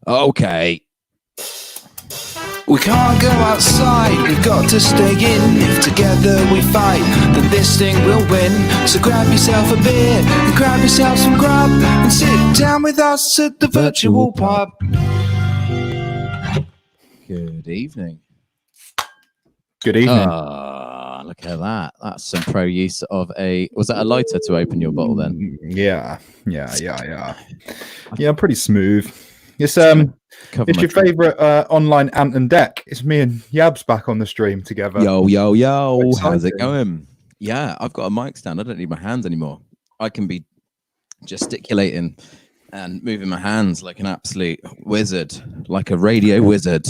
Okay. We can't go outside, we've got to stay in. If together we fight, then this thing will win. So grab yourself a beer and grab yourself some grub and sit down with us at the virtual pub. Good evening. Good evening. Look at that. That's some pro use of a... Was that a lighter to open your bottle then? Yeah, pretty smooth. It's your favourite online Ant and Deck. It's me and Yabs back on the stream together. Yo. How's it going? Yeah, I've got a mic stand. I don't need my hands anymore. I can be gesticulating and moving my hands like an absolute wizard, like a radio wizard.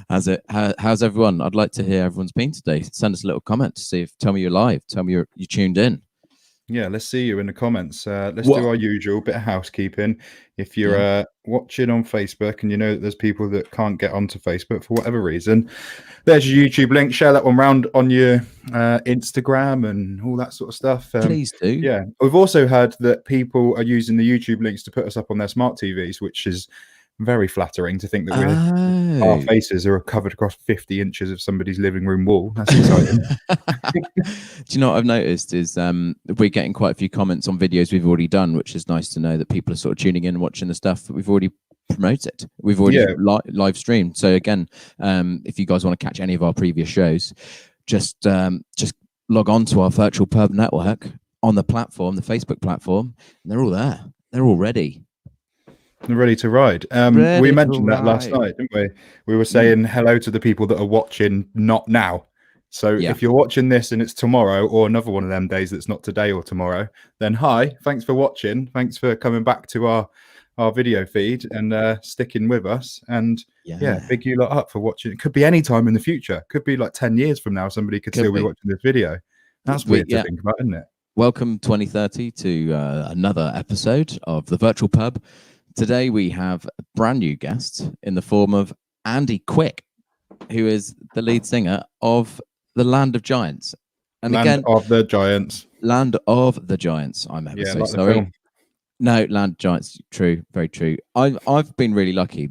How's everyone? I'd like to hear everyone's been today. Send us a little comment to see tell me you're live. Tell me you tuned in. Yeah, let's see you in the comments. Let's do our usual bit of housekeeping. If you're watching on Facebook and you know that there's people that can't get onto Facebook for whatever reason, there's your YouTube link. Share that one round on your Instagram and all that sort of stuff. Please do. Yeah, we've also heard that people are using the YouTube links to put us up on their smart TVs, which is very flattering to think that our faces are covered across 50 inches of somebody's living room wall. That's exciting. Do you know what I've noticed is we're getting quite a few comments on videos we've already done, which is nice to know that people are sort of tuning in and watching the stuff that we've already promoted. We've already live streamed. So again, if you guys want to catch any of our previous shows, just log on to our virtual pub network on the platform, the Facebook platform, and they're all there. They're all ready. They're ready to ride. We mentioned that last night, didn't we? We were saying hello to the people that are watching not now. So if you're watching this and it's tomorrow or another one of them days that's not today or tomorrow, then hi, thanks for watching. Thanks for coming back to our video feed and sticking with us. And big you lot up for watching. It could be any time in the future. Could be like 10 years from now, somebody could still be watching this video. That's weird to think about, isn't it? Welcome 2030 to another episode of the Virtual Pub. Today we have a brand new guest in the form of Andy Quick, who is the lead singer of the Land of Giants. And Land of the Giants. Land of the Giants. I'm ever so like sorry. No, Land of Giants. True, very true. I've been really lucky.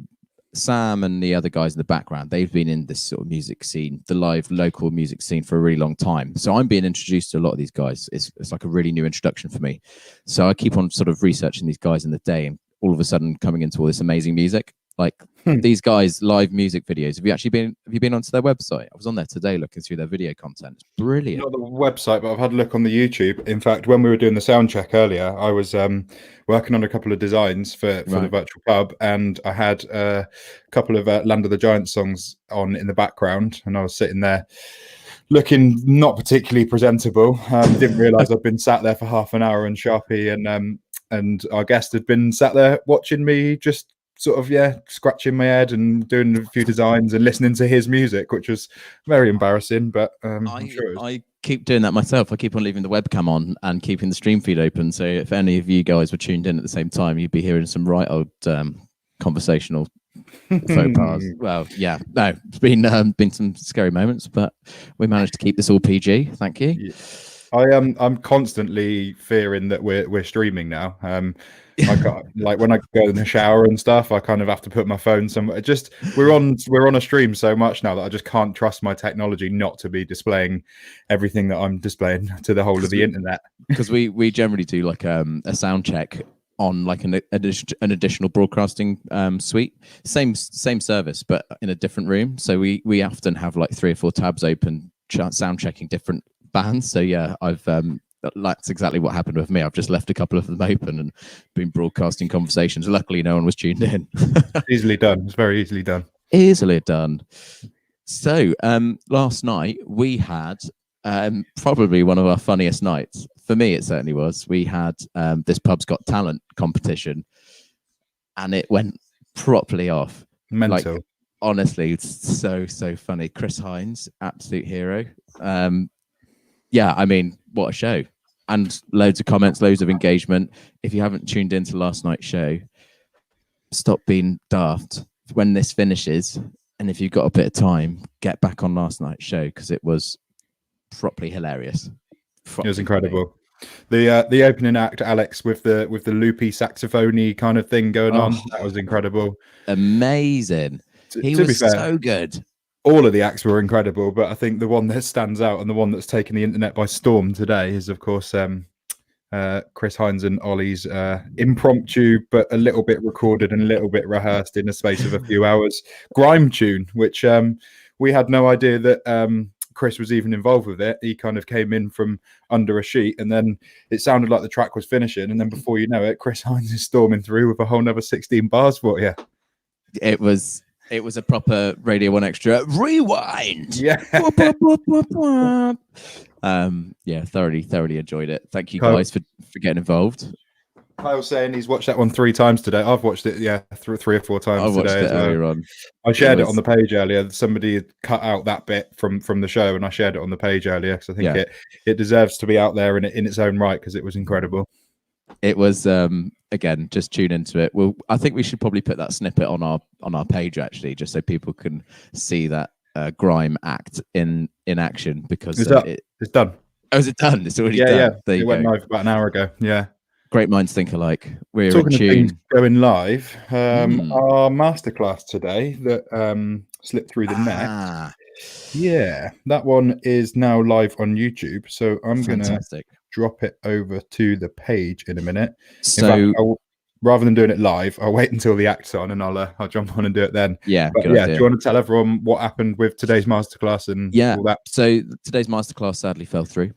Sam and the other guys in the background, they've been in this sort of music scene, the live local music scene for a really long time. So I'm being introduced to a lot of these guys. It's like a really new introduction for me. So I keep on sort of researching these guys in the day and all of a sudden coming into all this amazing music, like these guys' live music videos. Have you been onto their website? I was on there today looking through their video content. It's brilliant. Not the website, but I've had a look on the YouTube. In fact, when we were doing the sound check earlier, I was working on a couple of designs for the virtual pub, and I had a couple of Land of the Giants songs on in the background, and I was sitting there looking not particularly presentable. Didn't realise I'd been sat there for half an hour, and Sharpie and our guest had been sat there watching me just sort of scratching my head and doing a few designs and listening to his music, which was very embarrassing, but I'm sure I keep doing that myself. I keep on leaving the webcam on and keeping the stream feed open, so if any of you guys were tuned in at the same time, you'd be hearing some right old conversational faux pas. Well, it's been some scary moments, but we managed to keep this all PG. Thank you. I'm constantly fearing that we're streaming now. Like when I go in the shower and stuff, I kind of have to put my phone somewhere. Just we're on a stream so much now that I just can't trust my technology not to be displaying everything that I'm displaying to the whole of the internet. Because we generally do like a sound check on like an additional broadcasting suite, same service but in a different room. So we often have like 3 or 4 tabs open, sound checking different bands. So that's exactly what happened with me. I've just left a couple of them open and been broadcasting conversations. Luckily no one was tuned in. Easily done. It's very easily done. Easily done. So last night we had probably one of our funniest nights. For me it certainly was. We had this Pub's Got Talent competition and it went properly off. Mental. Like, honestly, it's so funny. Chris Hines, absolute hero. I mean, what a show. And loads of comments, loads of engagement. If you haven't tuned into last night's show, stop being daft when this finishes. And if you've got a bit of time, get back on last night's show because it was properly hilarious. It was incredible. The opening act, Alex, with the loopy saxophone kind of thing going on, that was incredible. Amazing. He to was be fair, so good. All of the acts were incredible, but I think the one that stands out and the one that's taken the internet by storm today is, of course, Chris Hines and Ollie's impromptu, but a little bit recorded and a little bit rehearsed in the space of a few hours, grime tune, which we had no idea that Chris was even involved with it. He kind of came in from under a sheet, and then it sounded like the track was finishing, and then before you know it, Chris Hines is storming through with a whole nother 16 bars for you. It was a proper Radio 1 Extra rewind. Yeah. Yeah, thoroughly enjoyed it. Thank you guys for getting involved. Kyle's saying he's watched that one 3 times today. I've watched it, yeah, 3 or 4 times I watched today it as well. earlier on. I shared it on the page earlier. Somebody had cut out that bit from the show, and I shared it on the page earlier because I think it deserves to be out there in its own right because it was incredible. It was again, just tune into it. I think we should probably put that snippet on our page actually, just so people can see that grime act in action because it's done. Oh, is it done? It's already done. Yeah. There it went live about an hour ago. Yeah. Great minds think alike. We're talking in tune. of things going live. Our masterclass today that slipped through the net. Yeah, that one is now live on YouTube. So I'm going to drop it over to the page in a minute. So in fact, rather than doing it live, I'll wait until the act's on and I'll jump on and do it then. Yeah, do you want to tell everyone what happened with today's masterclass and all that? So today's masterclass sadly fell through.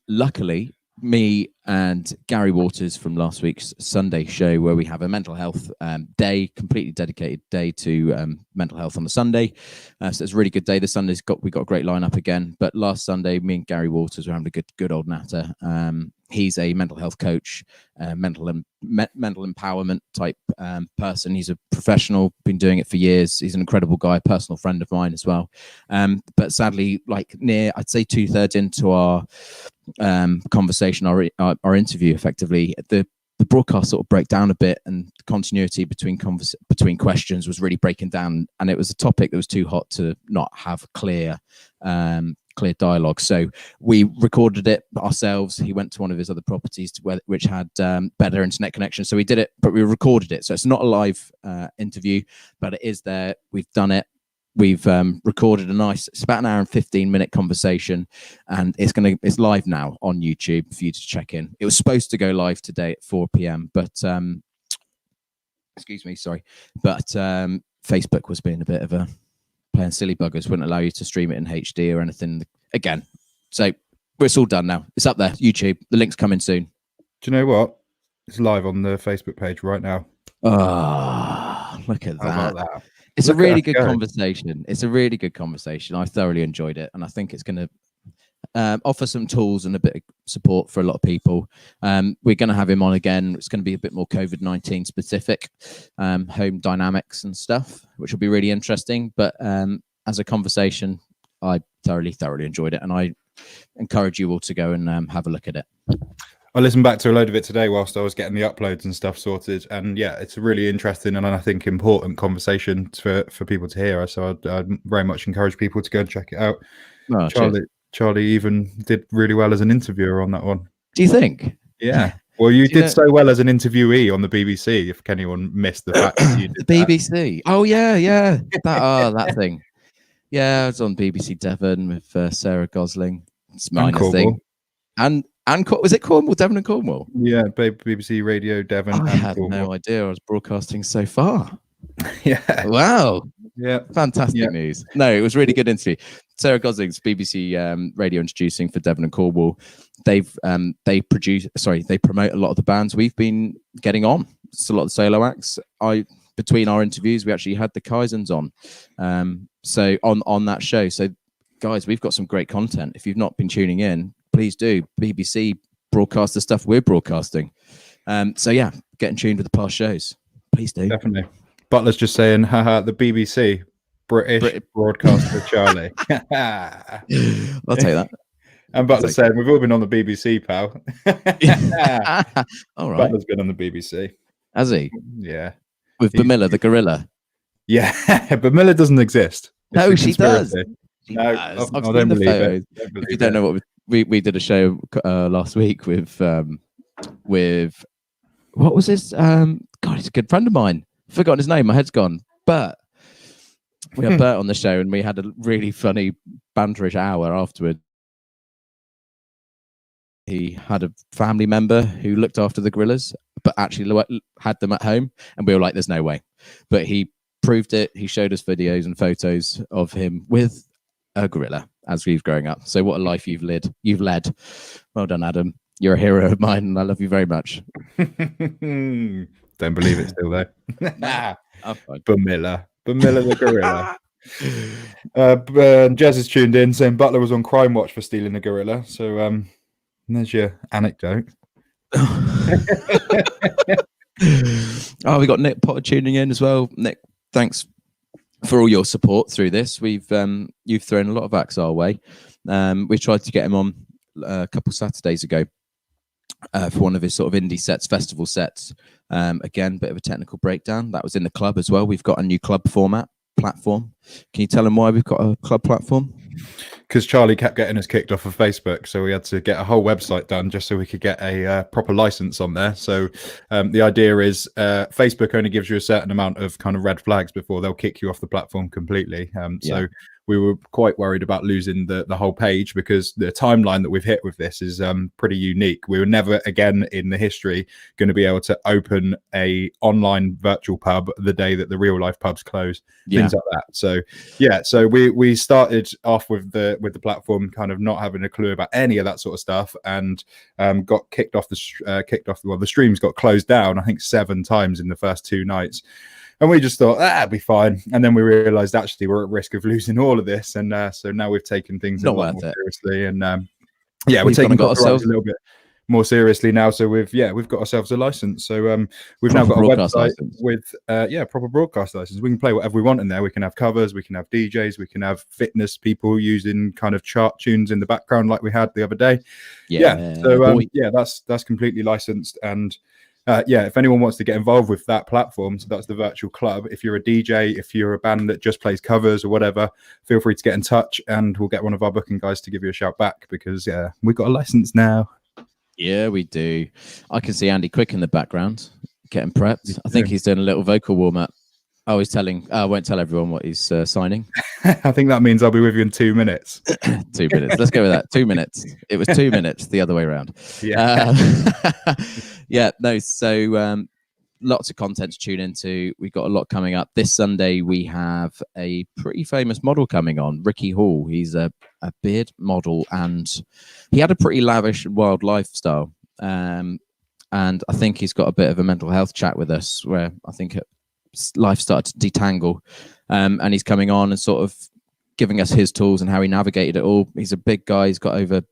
Luckily, me and Gary Waters from last week's Sunday show, where we have a mental health day, completely dedicated day to mental health on the Sunday. So it's a really good day. The Sunday's we got a great lineup again. But last Sunday, me and Gary Waters were having a good old natter. He's a mental health coach, mental empowerment type person. He's a professional, been doing it for years. He's an incredible guy, personal friend of mine as well. But sadly, like I'd say 2/3 into our conversation, our interview, effectively, the broadcast sort of broke down a bit, and continuity between questions was really breaking down, and it was a topic that was too hot to not have clear dialogue. So we recorded it ourselves. He went to one of his other properties which had better internet connection, so we did it, but we recorded it. So it's not a live interview, but it is there. We've done it. We've recorded it's about an hour and 15-minute conversation, and it's live now on YouTube for you to check in. It was supposed to go live today at 4 p.m, but Facebook was being a bit of a playing silly buggers, wouldn't allow you to stream it in HD or anything again. So it's all done now. It's up there, YouTube. The link's coming soon. Do you know what? It's live on the Facebook page right now. Oh, look at that. How about that? It's a really good conversation. It's a really good conversation. I thoroughly enjoyed it, and I think it's going to offer some tools and a bit of support for a lot of people. We're going to have him on again. It's going to be a bit more COVID-19 specific, home dynamics and stuff, which will be really interesting. But as a conversation, I thoroughly enjoyed it, and I encourage you all to go and have a look at it. I listened back to a load of it today whilst I was getting the uploads and stuff sorted, and yeah, it's a really interesting and I think important conversation for people to hear. So I'd very much encourage people to go and check it out. Oh, Charlie even did really well as an interviewer on that one. Do you think? Yeah. Well, you did so well as an interviewee on the BBC. If anyone missed the fact that you did the BBC. Oh yeah, that thing. Yeah, I was on BBC Devon with Sarah Gosling. It's minor thing. And was it Cornwall, Devon and Cornwall? Yeah, BBC Radio Devon. I had no idea I was broadcasting so far. Yeah. Wow. Yeah. Fantastic news. No, it was really good interview. Sarah Gosling's BBC radio introducing for Devon and Cornwall. They promote a lot of the bands we've been getting on. It's a lot of solo acts. Between our interviews, we actually had the Kaizens on. So on that show. So guys, we've got some great content. If you've not been tuning in, please do. BBC broadcast the stuff we're broadcasting. So yeah, get in tune with the past shows. Please do. Definitely. Butler's just saying, haha, the BBC, British broadcaster Charlie. I'll take that. And Butler's saying, we've all been on the BBC, pal. All right. Butler's been on the BBC. Has he? Yeah. With Bamilla, the gorilla. Yeah, Bamilla doesn't exist. No, she does. No, I don't believe it. If you don't know what we did a show last week with what was his God, he's a good friend of mine. Forgotten his name. My head's gone. Bert. We had Bert on the show, and we had a really funny banterish hour afterward. He had a family member who looked after the gorillas, but actually had them at home, and we were like, "There's no way." But he proved it. He showed us videos and photos of him with a gorilla as he was growing up. So what a life you've led. Well done, Adam. You're a hero of mine, and I love you very much. Don't believe it's still there. Nah, I'm fine. Bamilla the gorilla. Jez is tuned in saying Butler was on crime watch for stealing the gorilla. So there's your anecdote. Oh, we got Nick Potter tuning in as well. Nick, thanks for all your support through this. You've thrown a lot of acts our way. We tried to get him on a couple Saturdays ago for one of his sort of indie sets, festival sets. Again, bit of a technical breakdown. That was in the club as well. We've got a new club platform. Can you tell them why we've got a club platform? Because Charlie kept getting us kicked off of Facebook, so we had to get a whole website done just so we could get a proper license on there. So the idea is Facebook only gives you a certain amount of kind of red flags before they'll kick you off the platform completely. So we were quite worried about losing the whole page, because the timeline that we've hit with this is pretty unique. We were never again in the history going to be able to open a online virtual pub the day that the real life pubs close, things like that. So so we started off with the platform kind of not having a clue about any of that sort of stuff, and got kicked off. The streams got closed down, I think 7 times in the first 2 nights. And we just thought, that'd be fine. And then we realized actually we're at risk of losing all of this. And so now we've taken things a lot more seriously. And we're taking ourselves a little bit more seriously now. So we've got ourselves a license. So we've now got a website with proper broadcast license. We can play whatever we want in there. We can have covers, we can have DJs, we can have fitness people using kind of chart tunes in the background like we had the other day. That's completely licensed. And if anyone wants to get involved with that platform, so that's the virtual club. If you're a DJ, if you're a band that just plays covers or whatever, feel free to get in touch, and we'll get one of our booking guys to give you a shout back, because we've got a license now. Yeah, we do. I can see Andy Quick in the background getting prepped. I think he's doing a little vocal warm up. Oh, he's telling. I won't tell everyone what he's signing. I think that means I'll be with you in 2 minutes. 2 minutes. Let's go with that. 2 minutes. It was 2 minutes the other way around. So lots of content to tune into. We've got a lot coming up. This Sunday, we have a pretty famous model coming on, Ricky Hall. He's a beard model, and he had a pretty lavish and wild lifestyle. And I think he's got a bit of a mental health chat with us, where I think life started to detangle. And he's coming on and sort of giving us his tools and how he navigated it all. He's a big guy. An influencer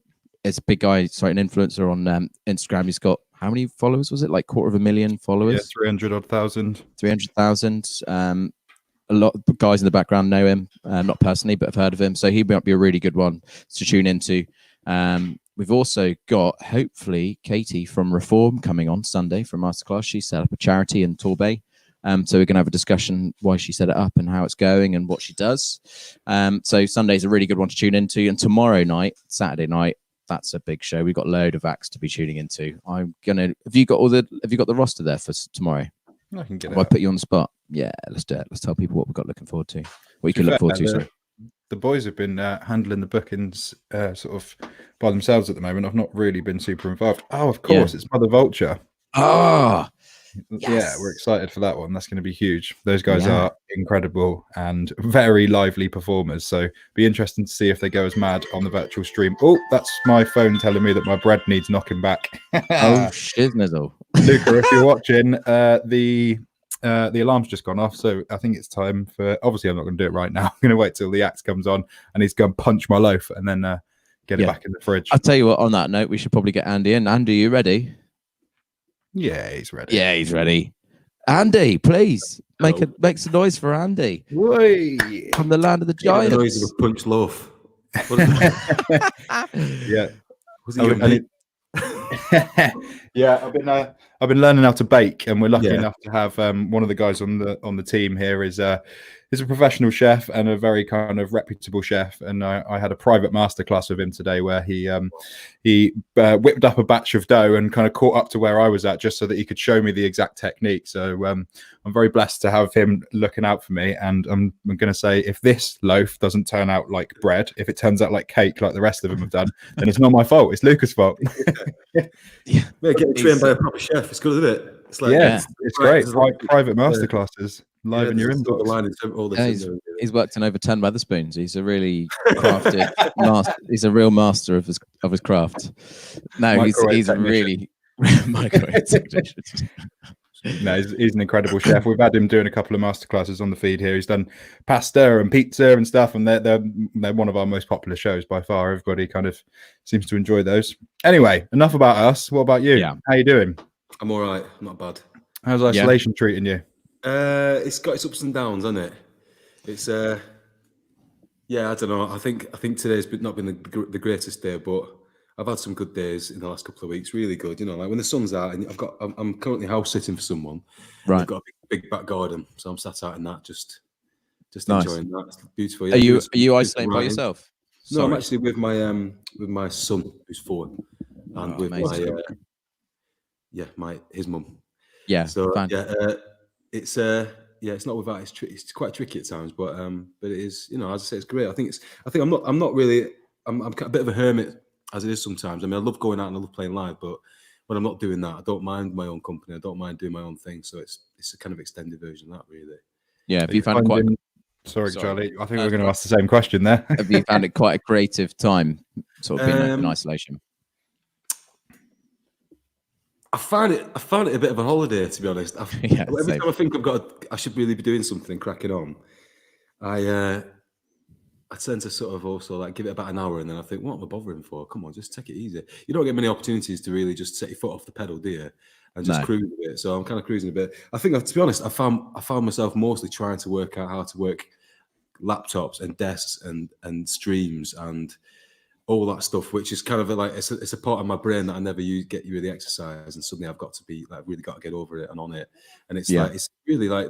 on Instagram. He's got, how many followers was it? Like 250,000 followers? Yeah, 300,000. 300,000. A lot of guys in the background know him, not personally, but I've heard of him. So he might be a really good one to tune into. We've also got, hopefully, Katie from Reform coming on Sunday for Masterclass. She set up a charity in Torbay. So we're going to have a discussion why she set it up and how it's going and what she does. So Sunday's a really good one to tune into. And tomorrow night, Saturday night, that's a big show. We've got a load of acts to be tuning into. Have you got the roster there for tomorrow? I can get it. I put you on the spot. Yeah, let's do it. Let's tell people what we've got looking forward to. What you can look forward to. Sorry. The boys have been handling the bookings sort of by themselves at the moment. I've not really been super involved. Oh, of course, it's Mother Vulture. Ah. Yes. Yeah, we're excited for that one. That's going to be huge. Those guys are incredible and very lively performers. So be interesting to see if they go as mad on the virtual stream. Oh, that's my phone telling me that my bread needs knocking back. Oh, shiznizzle. Luca, if you're watching, the alarm's just gone off. So I think it's time for, obviously I'm not going to do it right now. I'm going to wait till the act comes on and he's going to punch my loaf and then get it back in the fridge. I'll tell you what, on that note, we should probably get Andy in. Andy, you ready? Yeah, he's ready. Yeah, he's ready. Andy, please make some noise for Andy. Whey. From the land of the giants. The noise of a punch loaf. Yeah. Was it yeah, I've been learning how to bake, and we're lucky enough to have one of the guys on the team here is he's a professional chef and a very kind of reputable chef. And I had a private masterclass with him today where he whipped up a batch of dough and kind of caught up to where I was at just so that he could show me the exact technique. So I'm very blessed to have him looking out for me. And I'm going to say, if this loaf doesn't turn out like bread, if it turns out like cake, like the rest of them have done, then it's not my fault. It's Luca's fault. Yeah, getting trained by a proper chef. It's good, isn't it? It's like, it's great. Private masterclasses live in your inbox. He's worked in over 10 Wetherspoons. He's a really crafted master. He's a real master of his craft. No, he's a really microwave technician. No, he's an incredible chef. We've had him doing a couple of masterclasses on the feed here. He's done pasta and pizza and stuff, and they're one of our most popular shows by far. Everybody kind of seems to enjoy those. Anyway, enough about us. What about you? Yeah. How you doing? I'm all right. Not bad. How's isolation treating you? It's got its ups and downs, hasn't it? It's I don't know. I think today's not been the greatest day, but I've had some good days in the last couple of weeks. Really good, you know. Like when the sun's out, and I'm currently house sitting for someone. Right. I've got a big back garden, so I'm sat out in that, just nice. Enjoying that. It's beautiful. Yeah, are you isolating by yourself? No, I'm actually with my son who's 4, and with amazing. His mum. Yeah. So it's not without it's quite tricky at times, but it is, you know, as I say, it's great. I think I'm a bit of a hermit as it is sometimes. I mean, I love going out and I love playing live, but when I'm not doing that, I don't mind my own company. I don't mind doing my own thing. So it's a kind of extended version of that, really. Yeah. Have you found it quite? Sorry, Charlie. I think we're going to ask the same question there. Have you found it quite a creative time, sort of being in isolation? I found it a bit of a holiday, to be honest. Every time I think I should really be doing something, cracking on, I tend to sort of also like give it about an hour, and then I think, what am I bothering for? Come on, just take it easy. You don't get many opportunities to really just set your foot off the pedal, do you? And just cruise a bit. So I'm kind of cruising a bit. I think, to be honest, I found myself mostly trying to work out how to work laptops and desks and streams and all that stuff, which is kind of like it's a part of my brain that I never get really exercise, and suddenly I've got to be like really got to get over it and on it, and it's like it's really like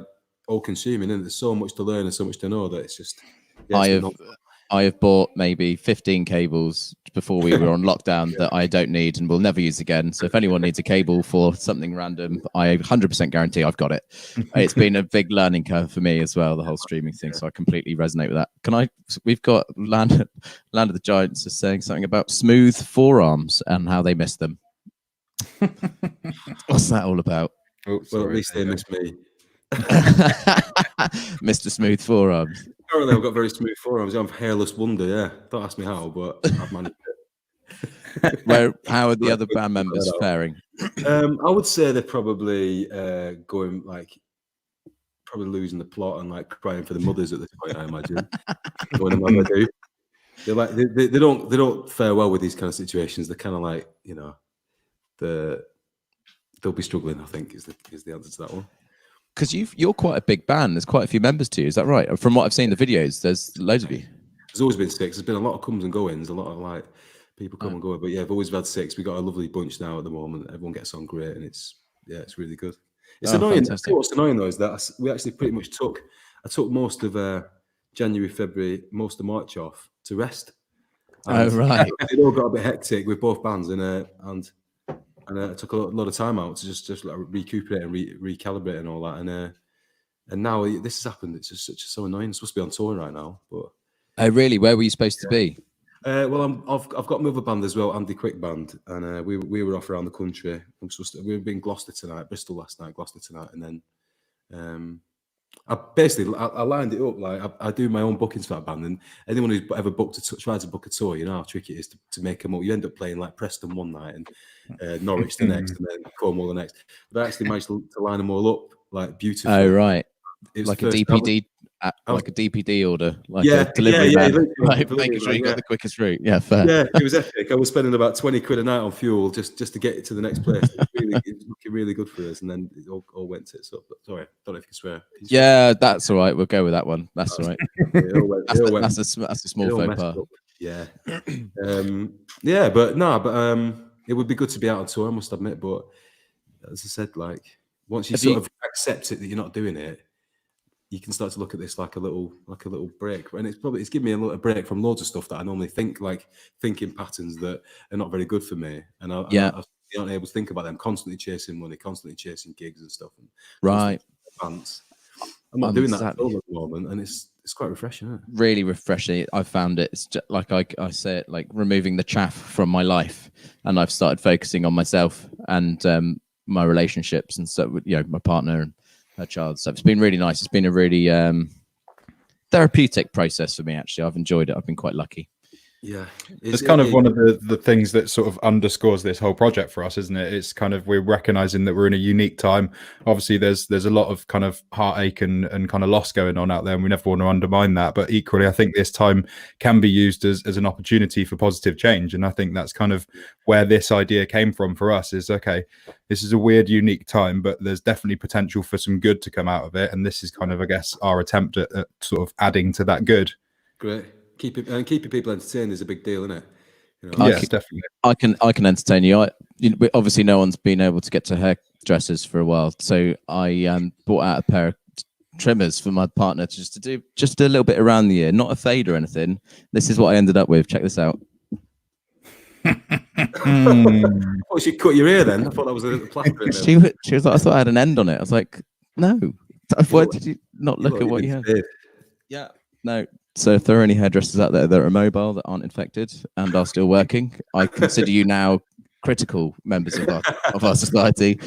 all consuming, and there's so much to learn and so much to know that it's just. I have bought maybe 15 cables before we were on lockdown that I don't need and will never use again. So if anyone needs a cable for something random, I 100% guarantee I've got it. It's been a big learning curve for me as well, the whole streaming thing. So I completely resonate with that. We've got Land of the Giants is saying something about smooth forearms and how they miss them. What's that all about? Oh, well, at least they miss me. Mr. Smooth Forearms. Apparently, I've got very smooth forearms. I'm hairless wonder. Yeah, don't ask me how, but I've managed it. How are the other band members faring? I would say they're probably going probably losing the plot and like crying for the mothers at this point. I imagine. They're like they don't fare well with these kind of situations. They're kind of like, you know, they'll be struggling. I think is the answer to that one. Because you're quite a big band. There's quite a few members to you. Is that right? From what I've seen in the videos, there's loads of you. There's always been 6. There's been a lot of comes and goings. A lot of like people come and go. But yeah, I've always had 6. We've got a lovely bunch now at the moment. Everyone gets on great, and it's really good. It's annoying. What's annoying though is that we actually pretty much I took most of January, February, most of March off to rest. And right. It all got a bit hectic with both bands, and I took a lot of time out to just like recuperate and recalibrate and all that. And now this has happened. It's just so annoying. I'm supposed to be on tour right now, but really, where were you supposed to be? Well, I've got my other band as well, Endi Quick Band, and we were off around the country. We were in Gloucester tonight, Bristol last night, Gloucester tonight, and then I lined it up like I do my own bookings for that band, and anyone who's ever tried to book a tour, you know how tricky it is to make them up. You end up playing like Preston one night and Norwich the next, and then Cornwall the next. But I actually managed to line them all up like beautifully. Oh right, like a DPD. Like a DPD order, like a delivery man, right? Making sure you got the quickest route. Yeah, fair. Yeah, it was epic. I was spending about 20 quid a night on fuel just to get it to the next place. It was looking really good for us, and then it all went tits up. But sorry, don't know if you can swear. Yeah, that's all right. We'll go with that one. That's all right. That's a small faux pas. Yeah, but it would be good to be out on tour, I must admit. But as I said, like once you sort of accept it that you're not doing it. you can start to look at this like a little break, and it's given me a little break from loads of stuff that I normally think, like thinking patterns that are not very good for me, and I aren't able to think about them. Constantly chasing money, constantly chasing gigs and stuff, and right. Advance. I'm not doing that at all at the moment, and it's quite refreshing. Isn't it? Really refreshing. I found it. It's just, like I say it, like removing the chaff from my life, and I've started focusing on myself and my relationships, and so my partner and her child. So it's been really nice. It's been a really therapeutic process for me. Actually, I've enjoyed it. I've been quite lucky. Yeah, it's kind of one of the things that sort of underscores this whole project for us, isn't it? It's kind of, we're recognizing that we're in a unique time. Obviously there's a lot of kind of heartache and kind of loss going on out there, and we never want to undermine that, but equally I think this time can be used as an opportunity for positive change. And I think that's kind of where this idea came from for us, is okay, this is a weird, unique time, but there's definitely potential for some good to come out of it, and this is kind of, I guess, our attempt at sort of adding to that good. Great. Keeping people entertained is a big deal, isn't it? Yes, definitely. I can entertain you. Obviously, no one's been able to get to hairdressers for a while, so I bought out a pair of trimmers for my partner to do just a little bit around the ear, not a fade or anything. This is what I ended up with. Check this out. I thought she cut your ear then. I thought that was a little plaster. She was like, I thought I had an end on it. I was like, no. Why did you not look at what you had? Yeah, no. So if there are any hairdressers out there that are mobile, that aren't infected and are still working, I consider you now critical members of our society,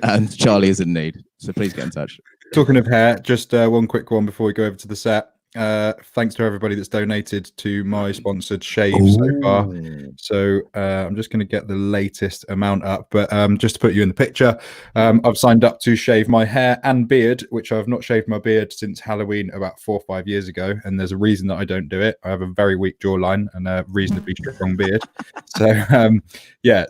and Charlie is in need. So please get in touch. Talking of hair, just one quick one before we go over to the set. Thanks to everybody that's donated to my sponsored shave so far. So I'm just going to get the latest amount up, but just to put you in the picture, I've signed up to shave my hair and beard, which I've not shaved my beard since Halloween about 4 or 5 years ago, and there's a reason that I don't do it. I have a very weak jawline and a reasonably strong beard. So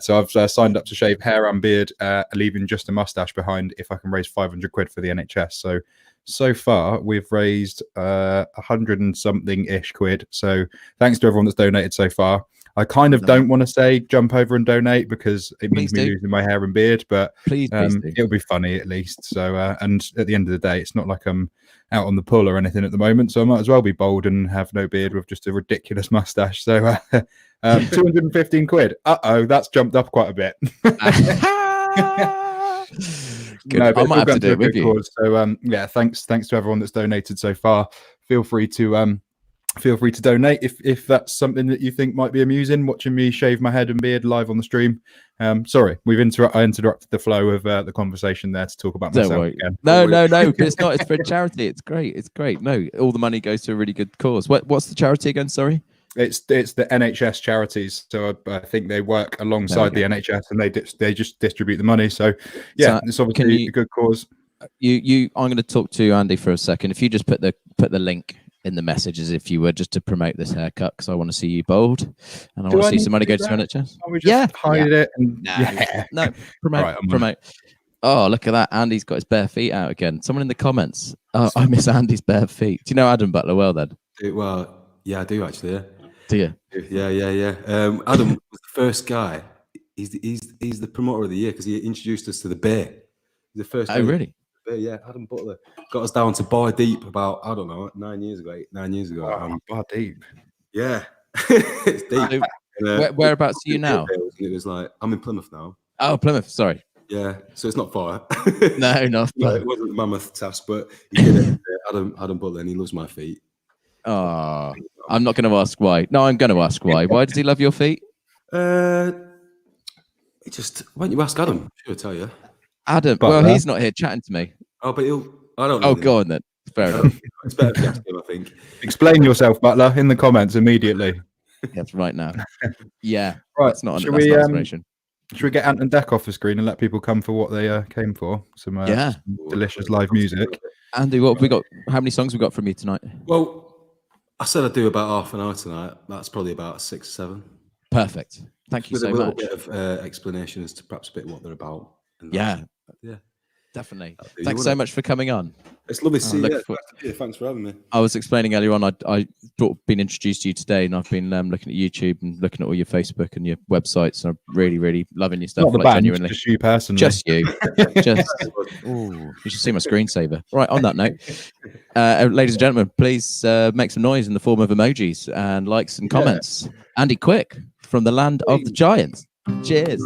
so I've signed up to shave hair and beard, leaving just a mustache behind if I can raise 500 quid for the NHS. So far, we've raised 100 and something ish quid. So thanks to everyone that's donated so far. I kind of don't want to say jump over and donate because it means me losing my hair and beard, but please it'll be funny at least. So, and at the end of the day, it's not like I'm out on the pull or anything at the moment. So I might as well be bold and have no beard with just a ridiculous mustache. So 215 quid. Uh-oh, that's jumped up quite a bit. Good. No, I might have to do it with you. So thanks to everyone that's donated so far. Feel free to donate if that's something that you think might be amusing, watching me shave my head and beard live on the stream. Sorry, I interrupted the flow of the conversation there to talk about myself again. No, it's not. It's for charity. It's great. No, all the money goes to a really good cause. What's the charity again? Sorry. It's the NHS charities, so I think they work alongside the NHS, and they just distribute the money. So it's obviously a good cause. I'm going to talk to Andy for a second. If you just put the link in the messages, if you were, just to promote this haircut, because I want to see you bald, and I want to see some money go to NHS. Hide it. And, no, promote. Oh, look at that! Andy's got his bare feet out again. Someone in the comments. Oh, I miss Andy's bare feet. Do you know Adam Butler well then? Well, yeah, I do actually. Yeah. Do you? Yeah. Adam was the first guy. He's the promoter of the year because he introduced us to the bear. He's the first. Oh, really? Bear, yeah, Adam Butler got us down to Bar Deep about, I don't know, 9 years ago. Bar Deep. Yeah, it's deep. Whereabouts are you now? It was like, I'm in Plymouth now. Oh, Plymouth. Sorry. Yeah, so it's not far. No, not far. It wasn't a mammoth task, but he did it. Adam Butler, and he loves my feet. Oh, I'm not going to ask why. No, I'm going to ask why. Why does he love your feet? Why don't you ask Adam? She'll tell you. Adam, well, he's not here chatting to me. Oh, but I don't know. Oh, go on then. Fair enough. It's better if you ask him, I think. Explain yourself, Butler, in the comments immediately. Yes, right now. Yeah. Right. That's not an explanation. Should we get Ant and Deck off the screen and let people come for what they came for? Some delicious live music. Andy, what have we got? How many songs have we got from you tonight? Well, I said I'd do about half an hour tonight. That's probably about 6 or 7. Perfect. Thank you so much. With a little bit of explanation as to perhaps a bit what they're about. Yeah. Yeah. Definitely. Thanks so much for coming on. It's lovely to see you. Thanks for having me. I was explaining earlier on, I thought been introduced to you today, and I've been looking at YouTube and looking at all your Facebook and your websites, and I'm really, really loving your stuff. Not the band, genuinely. Just you personally. Just you. You should see my screensaver. Right, on that note, ladies and gentlemen, please make some noise in the form of emojis and likes and comments. Andy Quick from the land of the giants. Cheers.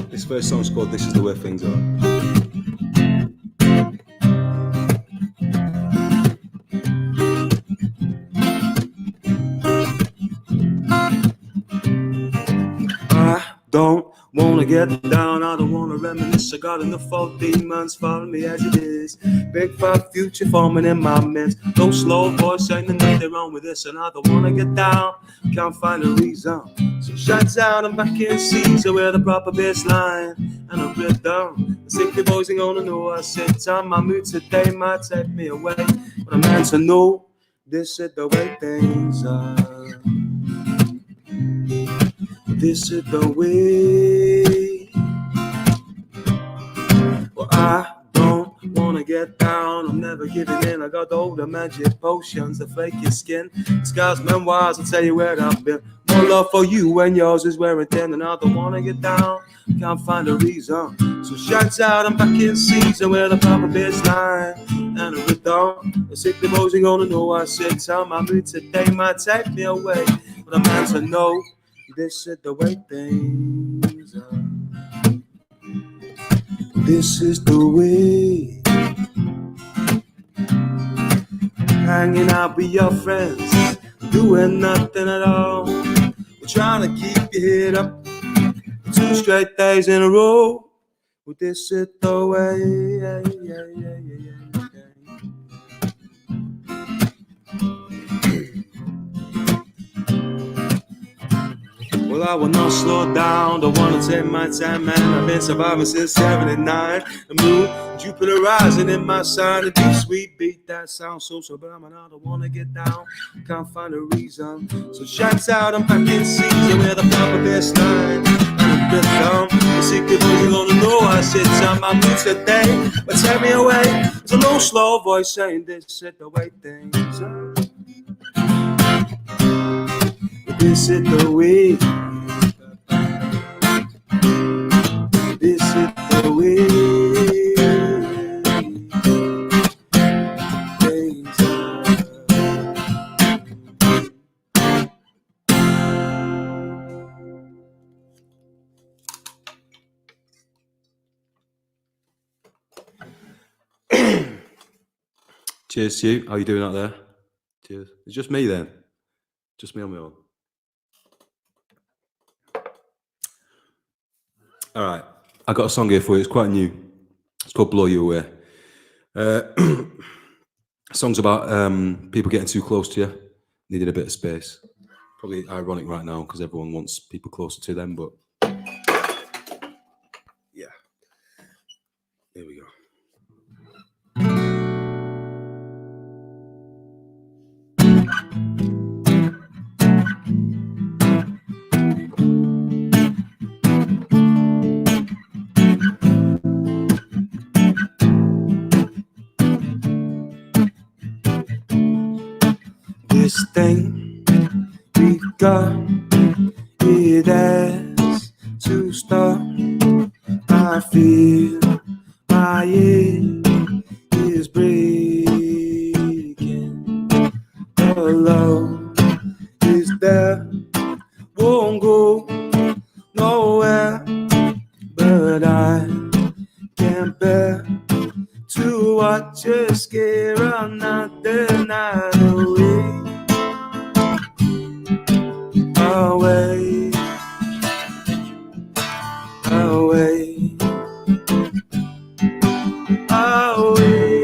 This first song's called This Is The Way Things Are. I don't wanna get down, I don't wanna reminisce. I got enough old demons following me as it is. Big fat future forming in my midst. No slow voice saying there's nothing wrong with this, and I don't wanna get down, can't find a reason. So shouts out, I'm back in season with a proper bass line and a rhythm. The sickly boys ain't gonna know I sit time. My mood today might take me away, but I'm meant to know this is the way things are. This is the way. Well, I don't wanna get down, I'm never giving in. I got all the magic potions to flake your skin. Scars, memoirs, I'll tell you where I've been. More love for you when yours is wearing thin. And I don't wanna get down, can't find a reason. So shouts out, I'm back in season with a proper bass line and a rhythm. The sickly boys ain't gonna know I said time. My mood today might take me away, but I'm meant to know this is the way things are. This is the way. Hanging out with your friends, doing nothing at all. We're trying to keep your head up 2 straight days in a row. Well, this is the way. Well, I will not slow down, don't wanna take my time, man. I've been surviving since 79. The moon, Jupiter rising in my sign. A deep sweet beat that sounds so sublime, and I don't wanna get down, can't find a reason. So shouts out, I'm back in season with a proper bass line and a rhythm. The secret boys are gonna know I sit on my mood today, but tell me away. There's a low slow voice saying this is the way things are. This is the way. This is the way. Things are. Cheers to you. How are you doing out there? Cheers. It's just me then. Just me on my own. All right, I got a song here for you. It's quite new. It's called "Blow You Away." Song's about people getting too close to you, needing a bit of space. Probably ironic right now because everyone wants people closer to them, but yeah. Here we go. This thing we got, it has to stop. I feel my head is breaking. The love is there, won't go nowhere, but I can't bear to watch you scare another night away. Away, away, away.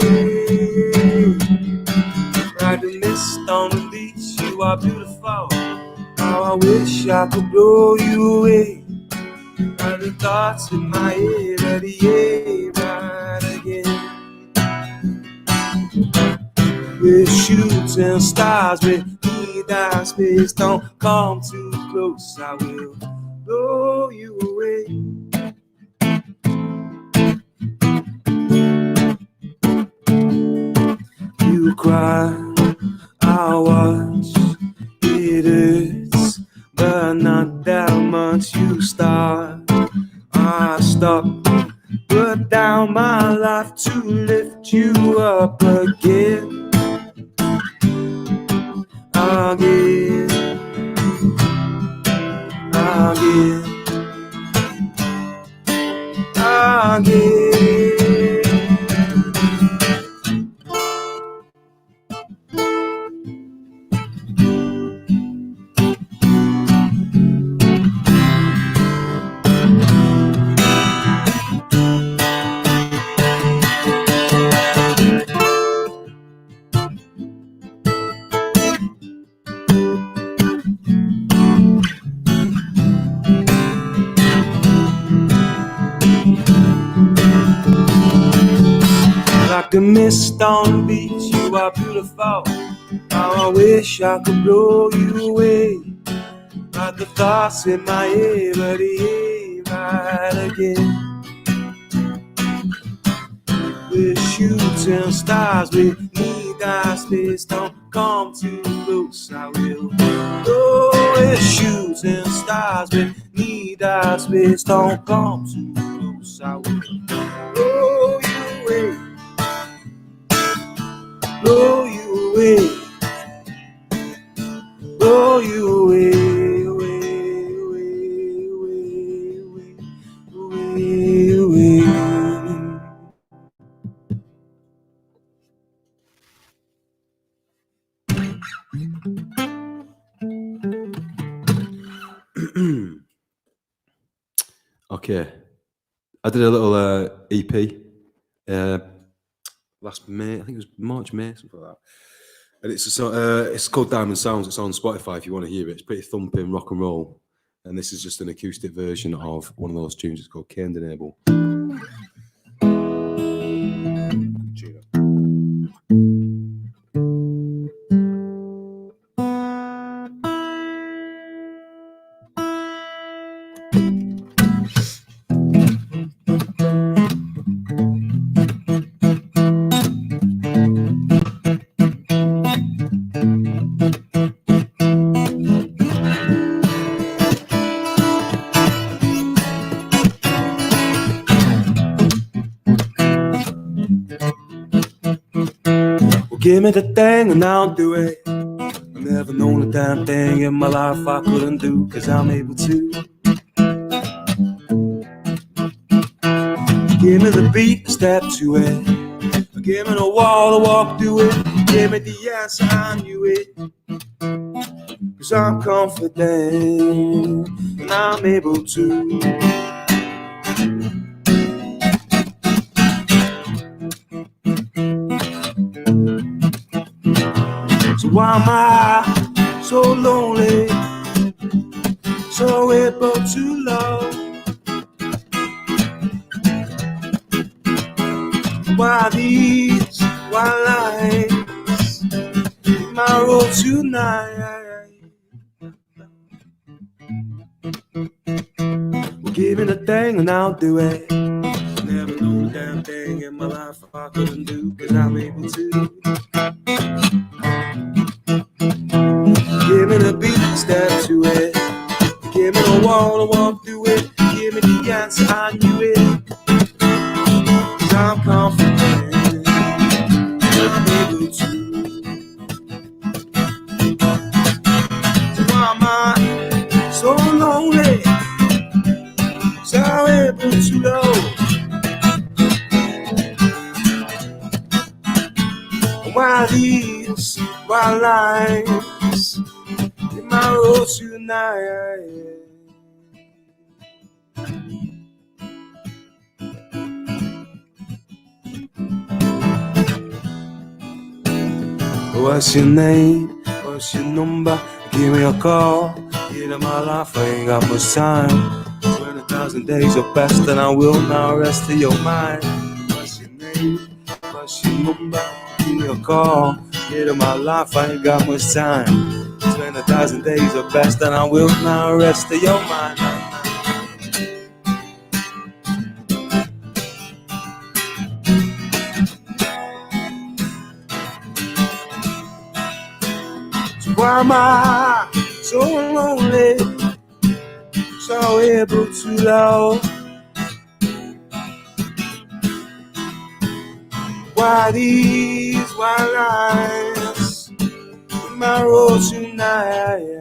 Riding mist on the beach, you are beautiful. How I wish I could blow you away. Running thoughts in my head, ready, right again. We're shooting stars with that space, don't come too close. I will blow you away. You cry, I watch, it hurts, but not that much. You start, I stop, put down my life to lift you up again. Again, again, again. Like a mist on the beach, you are beautiful. How I wish I could blow you away. But the thoughts in my head, but they ain't right again. We're shooting stars, we need our space. Don't come too close, I will. Oh, we're shooting stars, we need our space. Don't come too close, I will. Blow you away. Blow you away, blow you away, away, away, away, away, away. Okay, I did a little EP. Last May, I think it was March, May, something like that. And it's called Diamond Sounds. It's on Spotify if you want to hear it. It's pretty thumping rock and roll. And this is just an acoustic version of one of those tunes. It's called Cain and Abel. Give me the thing and I'll do it. I've never known a damn thing in my life I couldn't do, 'cause I'm able to. Give me the beat, step to it. Give me the wall to walk through it. Give me the answer, I knew it. 'Cause I'm confident and I'm able to. So why am I so lonely, so able to love? Why these white lines in my road tonight? Well, give me the thing and I'll do it. Never known a damn thing in my life I couldn't do, 'cause I'm able to. Give me the beat, step to it. Give me the wall to walk through it. Give me the answer, I knew it. 'Cause I'm confident, I'm able to. So why am I so lonely, so able to know? Why these white lines in my road tonight? What's your name? What's your number? Give me a call. Get in my life, I ain't got much time. 20,000 days or best, and I will not rest of your mind. What's your name? What's your number? Give me a call. Get in my life, I ain't got much time. 20,000 days or best, and I will not rest of your mind. am I so lonely, so able to love? Why these white lines in my road tonight?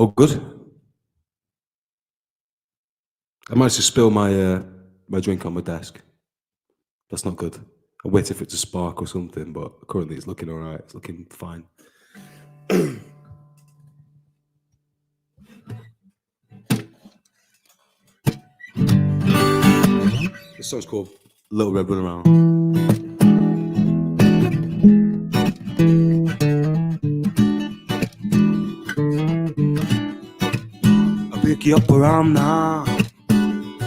Oh, good. I managed to spill my my drink on my desk. That's not good. I'm waiting for it to spark or something, but currently it's looking all right. It's looking fine. This song's called Little Red Run Around. I'll pick you up around now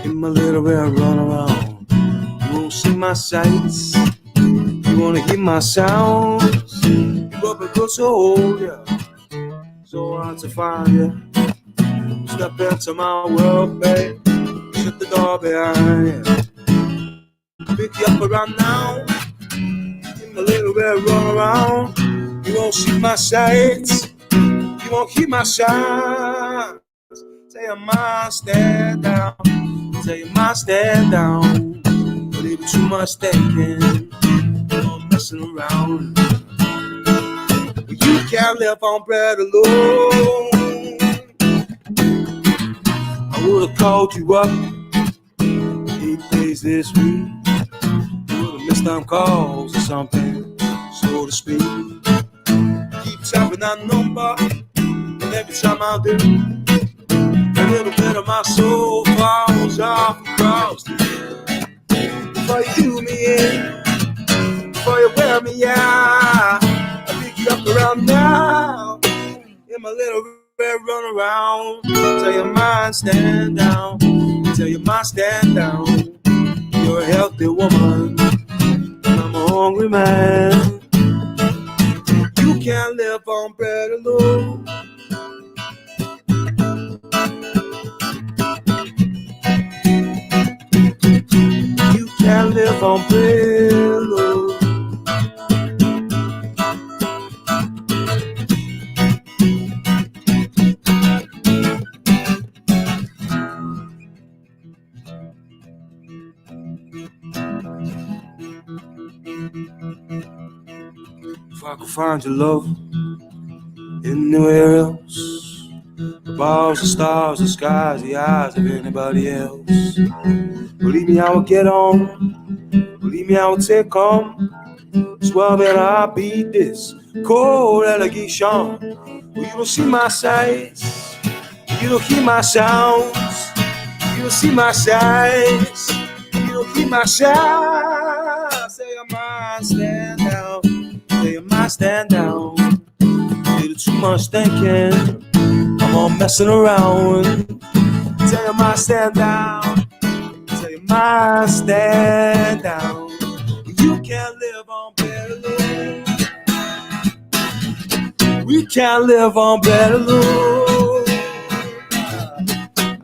in my little red run around. You won't see my sights, you wanna hear my sounds. You got me close to hold you, so hard to find you. Step into my world, babe, shut the door behind you. Pick you up around now in my little red run around. You won't see my sights, you won't hear my sounds. Say I might stand down, say I might stand down. A little too much thinking, I'm messing around. You can't live on bread alone. I would've called you up 8 days this week. You would've missed some calls or something, so to speak. Keep tapping that number, and every time I do, a little bit of my soul falls off across the bed. Before you do me in, before you wear me out, I pick you up around now in my little red run around. Tell your mind stand down, tell your mind stand down. You're a healthy woman, and I'm a hungry man. You can't live on bread alone. You can't live on bread alone. If I could find your love anywhere else, the bars, the stars, the skies, the eyes of anybody else, believe me, I will get on. Believe me, I will take on. Swear that I'll beat this cold allegation. Well, you don't see my sights, you don't hear my sounds. You don't see my sights, you don't hear my sounds. Say I might stand down, say I might stand down. Little too much thinking, I'm all messing around. Say I might stand down, say I might stand down. You can't live on bread alone. We can't live on bread alone.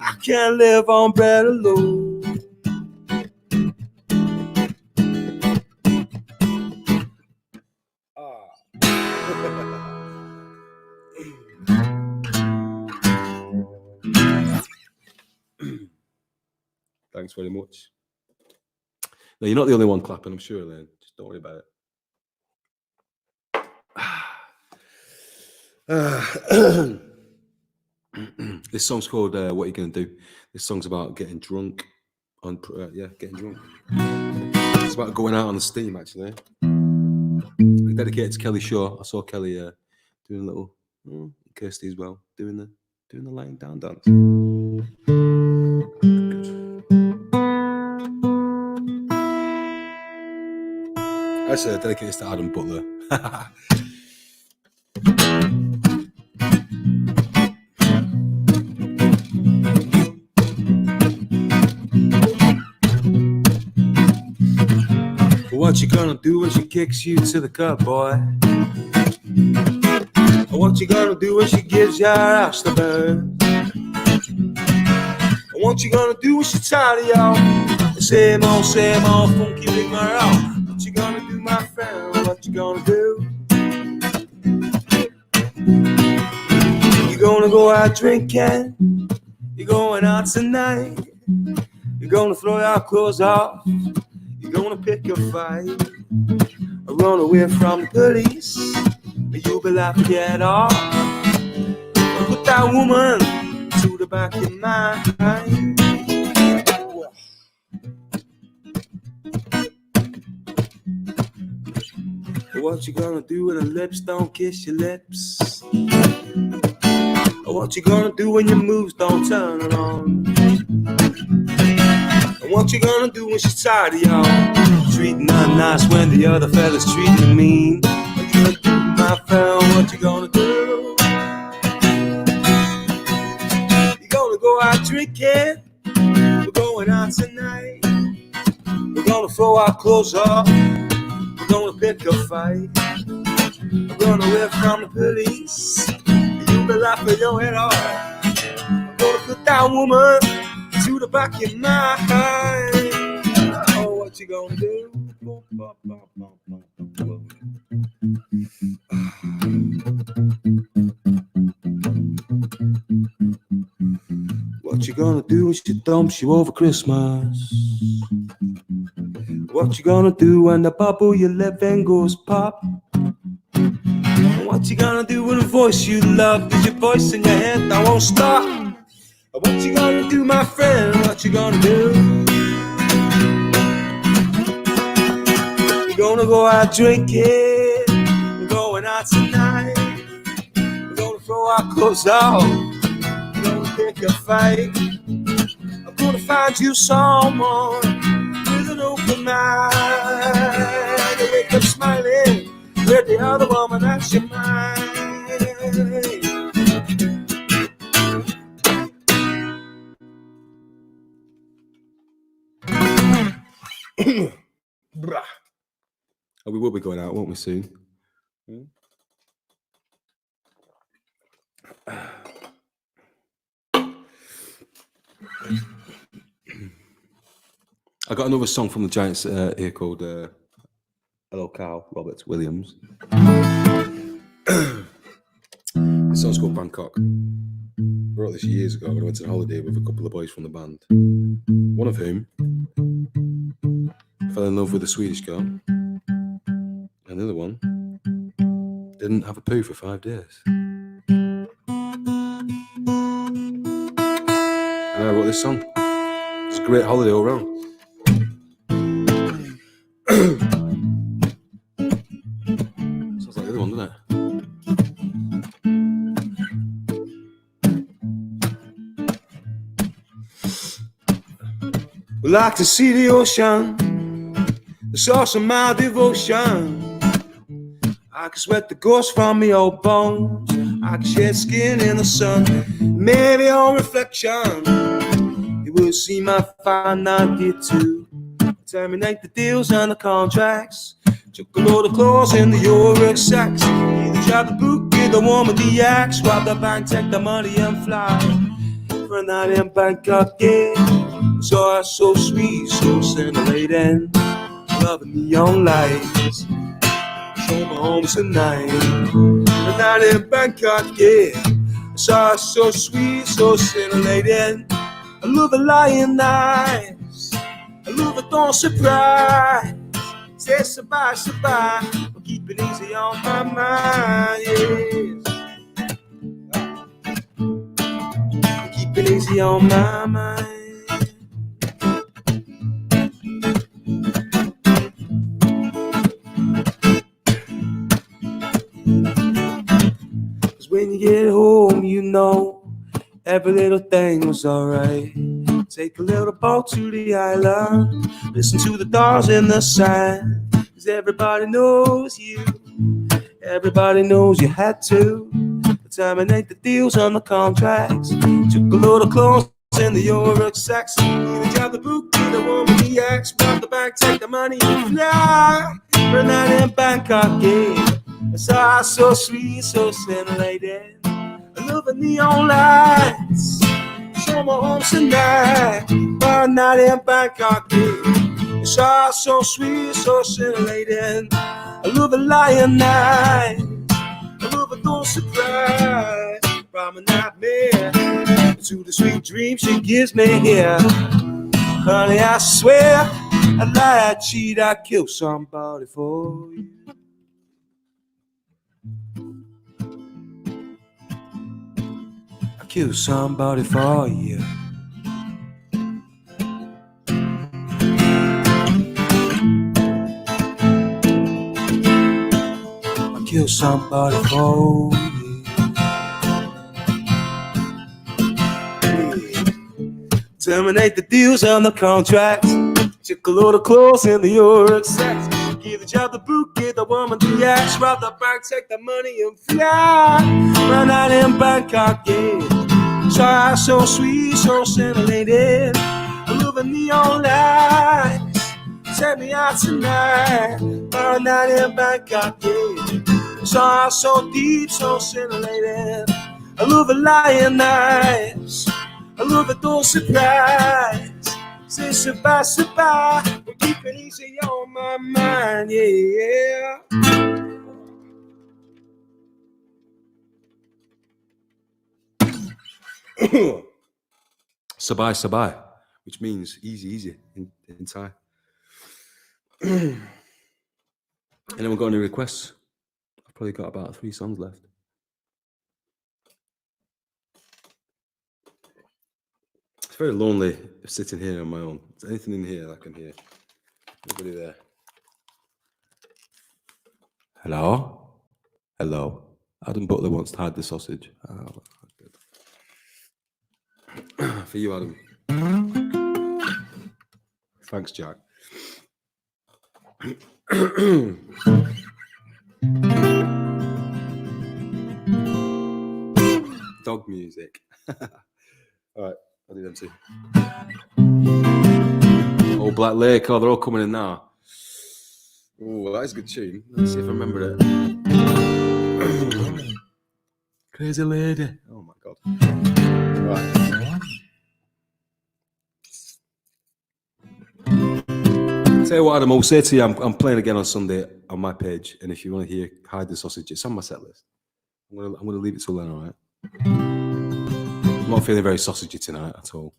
I can't live on bread alone. Thanks very much. No, you're not the only one clapping, I'm sure, Elaine. Just don't worry about it. This song's called What Are You Gonna Do? This song's about getting drunk. Getting drunk. It's about going out on the steam, actually. I dedicated to Kelly Shaw. I saw Kelly doing a little, Kirsty as well, doing the laying down dance. Actually, I dedicated to Adam Butler. What you gonna do when she kicks you to the curb, boy? What you gonna do when she gives your ass the bird? What you gonna do when she tired of y'all? The same old funky ring around. What you gonna do, my friend? What you gonna do? You gonna go out drinking? You going out tonight? You're gonna throw your clothes off? You're gonna pick a fight? Or run away from the police? You'll be laughing it off. Put that woman to the back of my mind. What you gonna do when the lips don't kiss your lips? What you gonna do when your moves don't turn her on? And what you gonna do when she's tired of y'all? Treating her nice when the other fella's treating her mean. What you gonna do, my friend? What you gonna do? You gonna go out drinking? We're going out tonight. We're gonna throw our clothes off. We're gonna pick a fight. We're gonna away from the police. You'll be laughing your head off. I'm gonna put that woman to the back of my mind. Oh, what you gonna do? What you gonna do when she dumps you over Christmas? What you gonna do when the bubble you live in goes pop? What you gonna do with a voice you love? Is your voice in your head that won't stop? What you gonna do, my friend? What you gonna do? We're gonna go out drinking. We're going out tonight. We're gonna throw our clothes off. We're gonna pick a fight. I'm gonna find you someone with an open mind. You wake up smiling with the other woman that's your mind. Oh, we will be going out, won't we, soon? I got another song from the Giants here called Hello Cow, Robert Williams. This song's called Bangkok. I wrote this years ago when I went on holiday with a couple of boys from the band. One of whom fell in love with a Swedish girl. And the other one didn't have a poo for 5 days. And I wrote this song. It's a great holiday all round. Sounds like the other one, doesn't it? We like to see the ocean, the source of my devotion. I can sweat the ghost from me old bones. I can shed skin in the sun. Maybe on reflection, you will see my fine 92. Terminate the deals and the contracts. Took a load of clothes in the York sacks. Either drive the book, get the one with the axe. Rob the bank, take the money and fly. For a night in Bangkok, yeah. So I so sweet, so scintillating. Loving neon lights. Show my home tonight. For a night in Bangkok, yeah. So I so sweet, so scintillating. I love the lion eyes. I love it, don't surprise. Say survive, survive. But keep it easy on my mind, yes. Keep it easy on my mind. Cause when you get home, you know every little thing was alright. Take a little boat to the island. Listen to the stars in the sand. Cause everybody knows you. Everybody knows you had to terminate the deals on the contracts. Took a load of clothes in the York sex. The job, the book, the woman, the ex, grab the bag, take the money, and fly. For a night in Bangkok, yeah. It's all so sweet, so scintillating. I love the neon lights. Show my home tonight. For a night in Bangkok, yeah. It's all so sweet, so scintillating. I love the lion night. I love a don't surprise. From a nightmare to the sweet dream she gives me here. Honey, I swear, I'd lie, I'd cheat, I'd kill somebody for you. I'd kill somebody for you. I'd kill somebody for you. Terminate the deals on the contracts. Check a load of clothes in the York sex. Give the job, the boot, give the woman the axe. Rob the bank, take the money and fly. Run out in Bangkok, yeah. So sweet, so scintillating. I love the neon lights. Take me out tonight. Run out in Bangkok, yeah. So deep, so scintillating. I love the lion nights. I love it, don't surprise. Say surprise, surprise. But keep it easy on my mind, yeah. Sabai, sabai, which means easy, easy in Thai. Anyone got any requests? I've probably got about 3 songs left. It's very lonely sitting here on my own. Is there anything in here I can hear? Nobody there. Hello? Hello. Adam Butler wants to hide the sausage. Oh, good. For you, Adam. Thanks, Jack. Dog music. All right. I'll do them too. Oh, Black Lake. Oh, they're all coming in now. Oh, that is a good tune. Let's see if I remember it. Crazy Lady. Oh, my God. Right. Tell you what, Adam, I'll say to you, I'm playing again on Sunday on my page. And if you want to hear Hide the Sausage, it's on my set list. I'm gonna leave it till then, all right? I'm not feeling very sausagey tonight at all.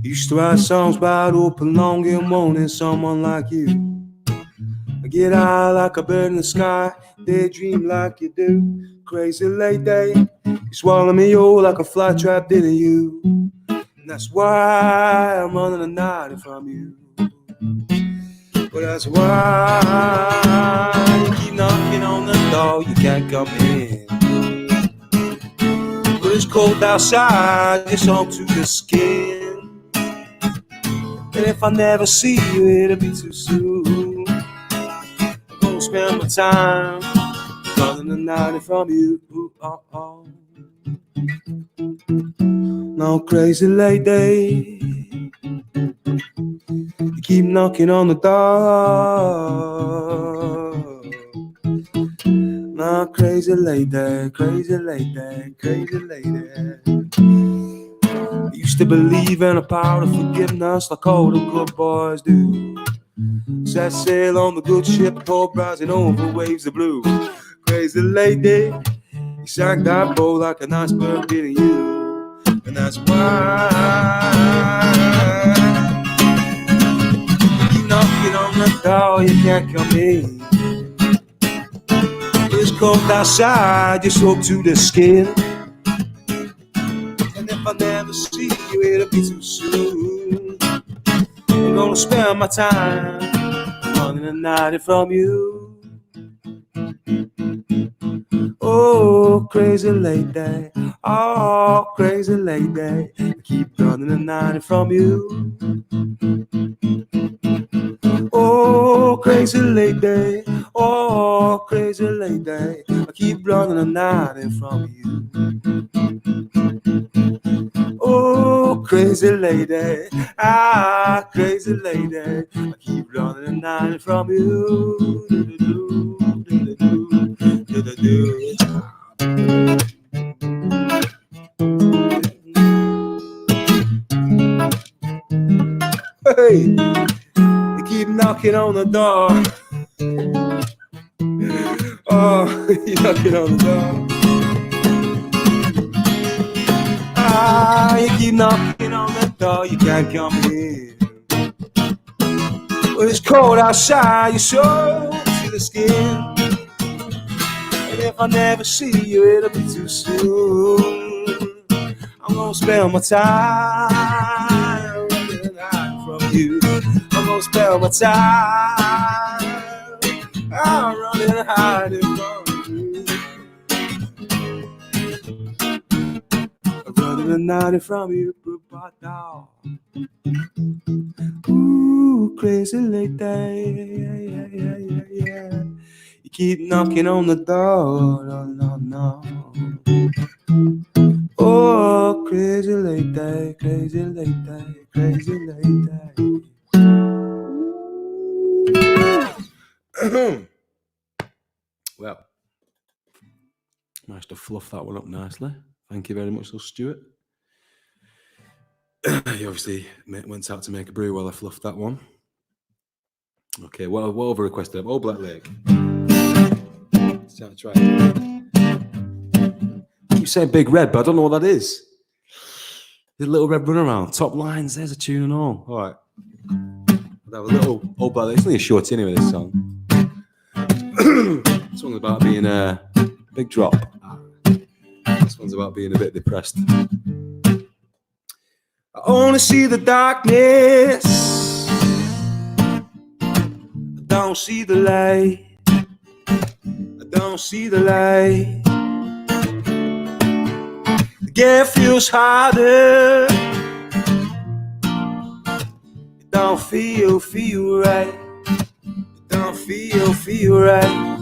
Used to write songs about open, long and wanting someone like you. I get high like a bird in the sky, daydream like you do. Crazy lady, you swallow me whole like a fly trap did you. And that's why I'm running a night from you. But that's why you keep knocking on the door, you can't come in. But it's cold outside, it's home to the skin. And if I never see you, it'll be too soon. I'm gonna spend my time running the night from you. Ooh, oh, oh. No, crazy lady, you keep knocking on the door. No, crazy lady, crazy lady, crazy lady. Used to believe in a power of forgiveness like all the good boys do. Set sail on the good ship, tall rising over waves of blue. Crazy lady, you sank that boat like an iceberg did you. And that's why you knocking on the door, you can't come in. It's cold outside, you're soaked to the skin. And if I never see you, it'll be too soon. I'm gonna spend my time running a night from you. Oh, crazy lady, oh, crazy lady, I keep running and hiding from you. Oh, crazy lady, oh, crazy lady, I keep running and hiding from you. Oh, crazy lady, ah, crazy lady, I keep running and hiding from you. Hey, you keep knocking on the door. Oh, you're knocking on the door. Ah, you keep knocking on the door, you can't come in. When it's cold outside, you're so to the skin. And if I never see you, it'll be too soon. I'm gonna spend my time running and hiding from you. I'm gonna spend my time running and hiding from you. Running and hiding from you, but now. Ooh, crazy lady, yeah. You keep knocking on the door, no. Oh, crazy lady, crazy lady, crazy lady. Well, managed to fluff that one up nicely. Thank you very much, little Stuart. He obviously went out to make a brew while I fluffed that one. Okay, what other requested? Oh, Black Lake. Let's try it. You saying Big Red, but I don't know what that is. The little red runaround, top lines. There's a tune and all. All right. We'll have a little Old Black Lake. It's only a short anyway. This song. This one's about being a big drop. This one's about being a bit depressed. I only see the darkness. I don't see the light. I don't see the light. The gap feels harder. It don't feel right. It don't feel right.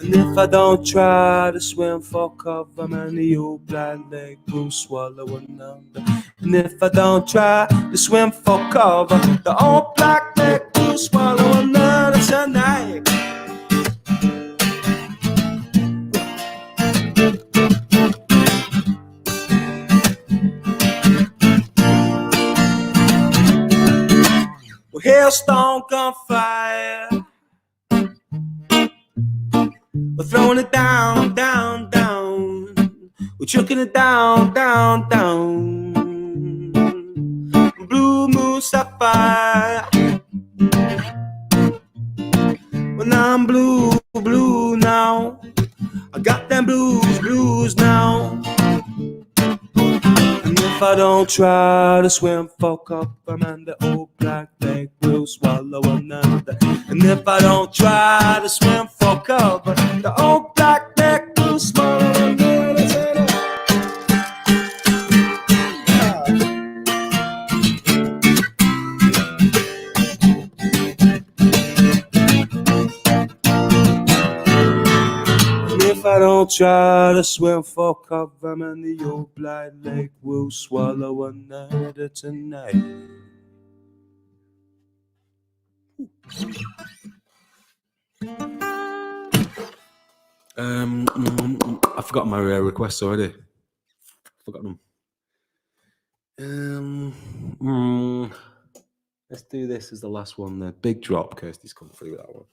And if I don't try to swim for cover, man, the old Black Lake will swallow another. And if I don't try to swim for cover, the old Black Lake will swallow another tonight. Well, hailstone gunfire. We're throwing it down, down, down. We're chucking it down, down, down. Blue moon sapphire. When I'm blue, blue now. I got them blues now. And if I don't try to swim for cover, man, the old Black Lake will swallow another. And if I don't try to swim for cover, the old Black Lake will swallow another. If I don't try to swim for cover, man, the old Black Lake will swallow another tonight. I forgot my requests already. Forgot them. Let's do this as the last one. The big drop. Kirsty's come through with that one.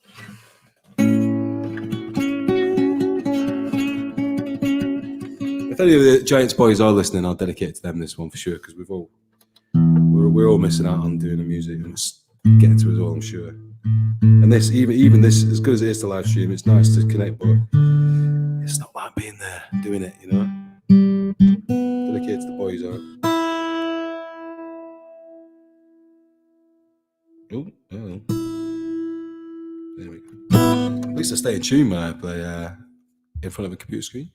If any of the Giants boys are listening, I'll dedicate to them this one for sure, because we're all missing out on doing the music, and it's getting to us all, I'm sure. And this, even this, as good as it is to live stream, it's nice to connect, but it's not like being there doing it, you know. Dedicate to the boys, alright. There we go. At least I stay in tune when I play in front of a computer screen.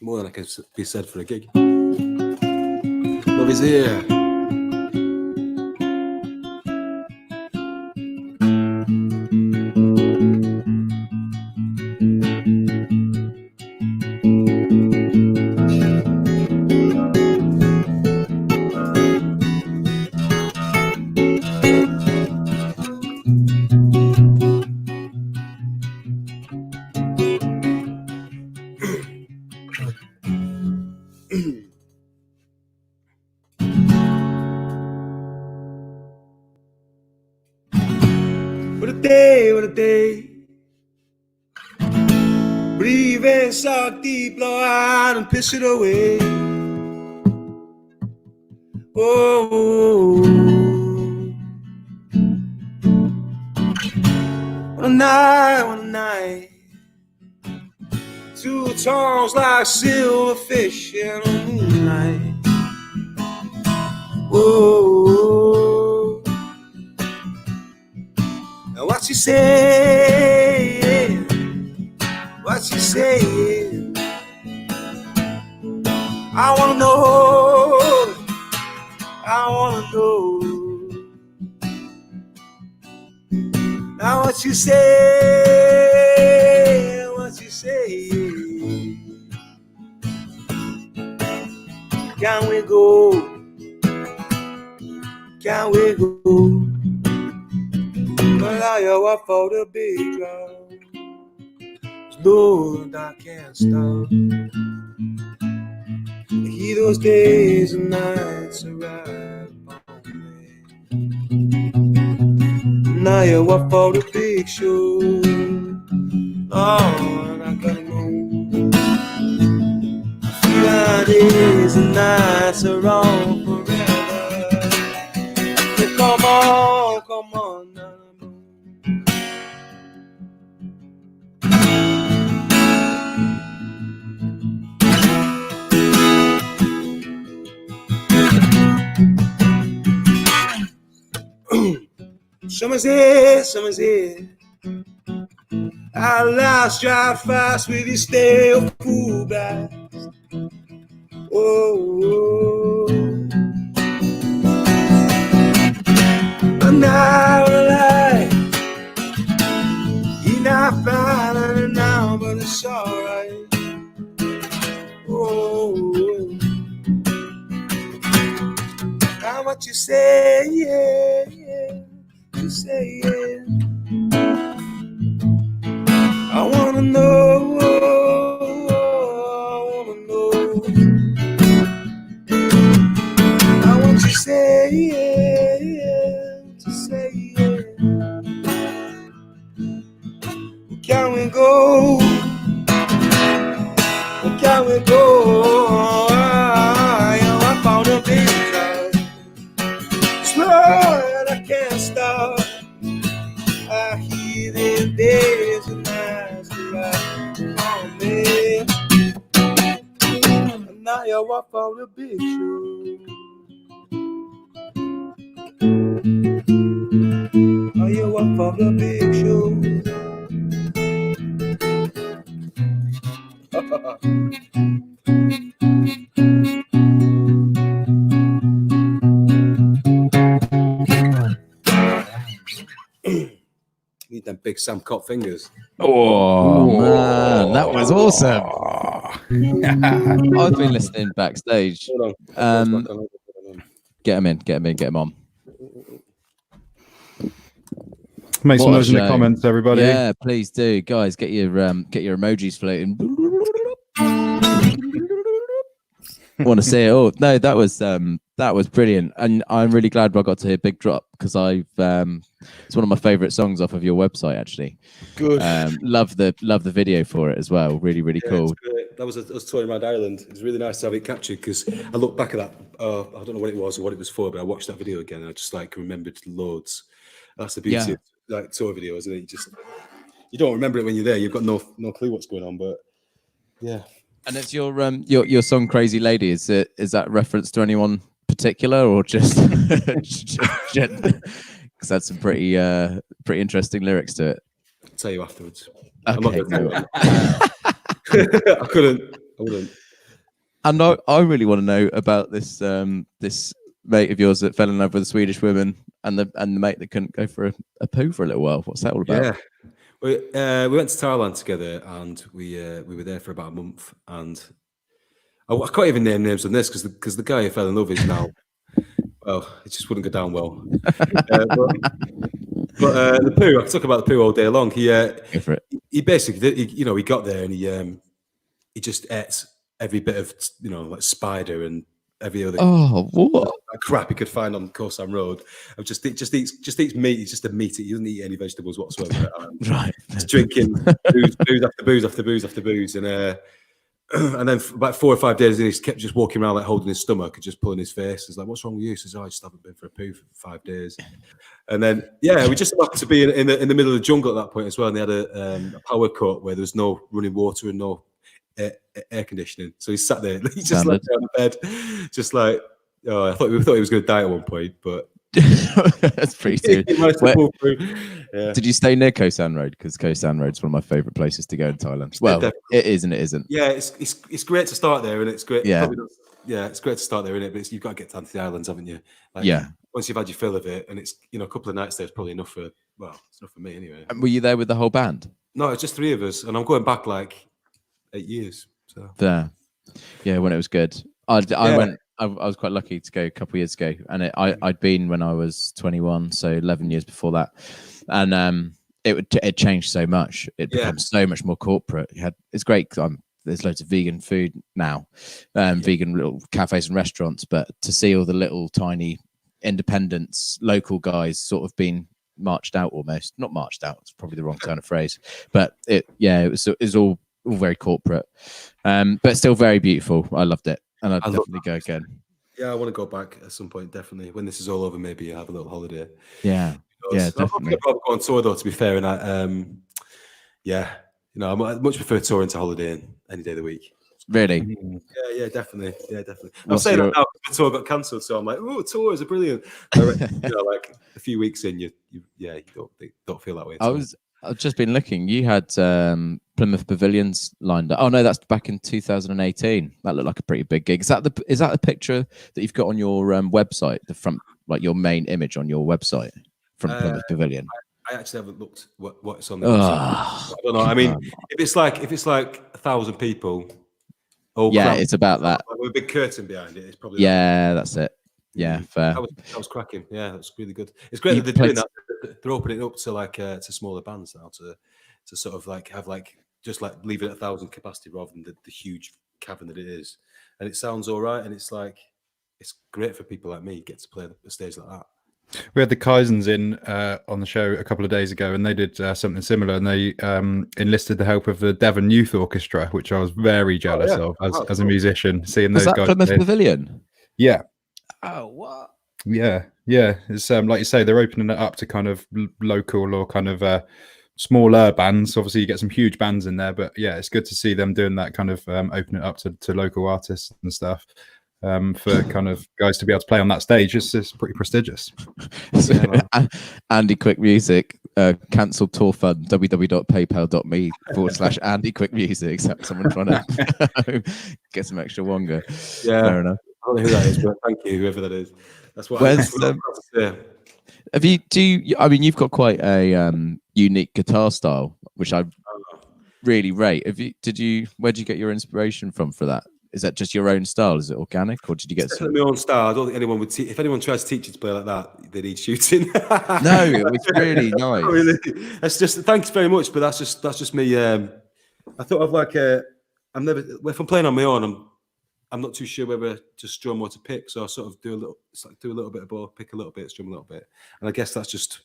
More than I can be said for a gig. Love is here. What a day. Breathe in, suck deep, blow out and piss it away. Oh, what a night, what a night. Two tongues like silverfish in the moonlight. Oh, now what you say? What you say? I wanna know. I wanna know. Now what you say? What you say? Can we go? Can we go? But I up for the big drum. Lord, I can't stop. I hear those days and nights arrive upon me. Now you're up for the big show. Lord, I gotta know. The days and nights are on forever. So come on, come on now. Summer's here, summer's here. Our lives drive fast with this stale cool blast. Oh, but now the light, you're not finding now, but it's alright. Oh, now what you say, yeah, yeah. You say it. I wanna know. I wanna know. I want you to say it. To say it. Can we go? Can we go? I found a big cloud. Slow. I can't stop. I hear the days and nights that on me. And now you're up for the big show. Now you're up for the big show. Need them big Sam Cott fingers. Oh man, that was awesome. I've been listening backstage. Get him in, get him on. Make some noise in the comments, everybody. Yeah, please do, guys. Get your emojis floating. Want to see it all? No, that was brilliant, and I'm really glad I got to hear Big Drop because it's one of my favorite songs off of your website actually. Good. Love the video for it as well. Really, really cool. That was us touring around Ireland. It's really nice to have it captured because I look back at that. I don't know what it was or what it was for, but I watched that video again and I just remembered loads. That's the beauty of tour videos, isn't it? You don't remember it when you're there. You've got no clue what's going on, but yeah. And it's your song "Crazy Lady." Is that reference to anyone particular or just? because that's some pretty interesting lyrics to it. I'll tell you afterwards. Okay, I wouldn't. And I really want to know about this this mate of yours that fell in love with a Swedish woman, and the mate that couldn't go for a poo for a little while. What's that all about? Yeah, we went to Thailand together, and we were there for about a month, and I can't even name names on this because the guy who fell in love is now, well, it just wouldn't go down well. But the poo, I could talk about the poo all day long. He basically, he got there and he just ate every bit of, like spider and every other crap he could find on Koh Sam Road. Just eats meat. He's just a meat eater. He doesn't eat any vegetables whatsoever. Right. Just drinking booze after booze after booze after booze, and then about 4 or 5 days, he kept just walking around like holding his stomach and just pulling his face. He's like, "What's wrong with you?" He says, "I just haven't been for a poo for 5 days." And then we just happened to be in the middle of the jungle at that point as well. And they had a power cut where there was no running water and no air conditioning. So he sat there, he just lay down the bed, just like, I thought he was going to die at one point, but that's pretty serious. Did you stay near Koh San Road? Because Koh San Road is one of my favourite places to go in Thailand. Well, it is and it isn't. Yeah, it's great to start there, and it's great. Yeah, it's great to start there, isn't it? But you've got to get down to the islands, haven't you? Like, once you've had your fill of it, and it's a couple of nights there is probably enough for. Well, it's enough for me anyway. And were you there with the whole band? No, it's just 3 of us, and I'm going back like 8 years. So there, when it was good. I went. I was quite lucky to go a couple of years ago, and I'd been when I was 21, so 11 years before that, and it changed so much. It became so much more corporate. It's great. There's loads of vegan food now, vegan little cafes and restaurants, but to see all the little tiny independents, local guys sort of being marched out almost. Not marched out, it's probably the wrong turn of phrase, but it was all very corporate, but still very beautiful. I loved it, and I'd definitely go again. Yeah, I want to go back at some point, definitely. When this is all over, maybe I'll have a little holiday. Yeah, definitely. I'll probably go on tour though, to be fair, and I much prefer touring to holidaying any day of the week. Really? Yeah, definitely. I'm saying that now because the tour got cancelled, so I'm like, oh, tours are brilliant. Like a few weeks in, you don't feel that way. I've just been looking. You had Plymouth Pavilions lined up. Oh no, that's back in 2018. That looked like a pretty big gig. Is that the picture that you've got on your website? The front, like your main image on your website from Plymouth Pavilion. I actually haven't looked what's on the website. I don't know. I mean, if it's like 1,000 people. It's about that. With a big curtain behind it. It's probably that's it. Yeah, fair. That was cracking. Yeah, that's really good. It's great that they're doing that. They're opening it up to to smaller bands now to sort of like have just leave it at 1,000 capacity rather than the huge cavern that it is. And it sounds all right, and it's great for people like me get to play a stage like that. We had the Kaisens in on the show a couple of days ago, and they did something similar, and they enlisted the help of the Devon Youth Orchestra, which I was very jealous of as a musician, seeing those guys. Plymouth Pavilion? Yeah. Oh, what? Yeah. It's like you say, they're opening it up to kind of local or kind of smaller bands. Obviously, you get some huge bands in there, but yeah, it's good to see them doing that kind of open it up to local artists and stuff. For kind of guys to be able to play on that stage, it's pretty prestigious. Andy Quick Music cancelled tour fund www.paypal.me/Andy Quick Music. Someone trying to get some extra wonga. Yeah, fair enough. I don't know who that is, but thank you, whoever that is. That's what have you? I mean, you've got quite a unique guitar style, which I really rate. Where did you get your inspiration from for that? Is that just your own style? Is it organic, or did you get my own style? I don't think anyone would. If anyone tries to teach you to play like that, they need shooting. No, it's really nice. Really, that's just. Thanks very much, but that's just me. I thought of I'm never. If I'm playing on my own, I'm not too sure whether to strum or to pick. So I sort of do a little bit of both, pick a little bit, strum a little bit, and I guess that's just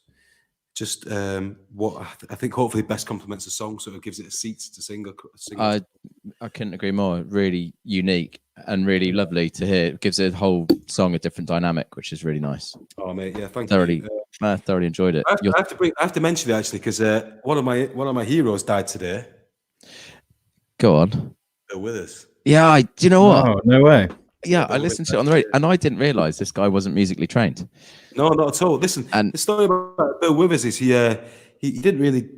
what I think hopefully best complements the song, sort of gives it a seat to sing. I couldn't agree more. Really unique and really lovely to hear. It gives the whole song a different dynamic, which is really nice. Oh mate, yeah, thank you. I thoroughly enjoyed it. I have to mention it actually because one of my heroes died today. Go on. They're with us. Yeah, do you know what? Oh, no way. Yeah, I listened to it on the radio, and I didn't realise this guy wasn't musically trained. No, not at all. Listen, and the story about Bill Withers is he didn't really.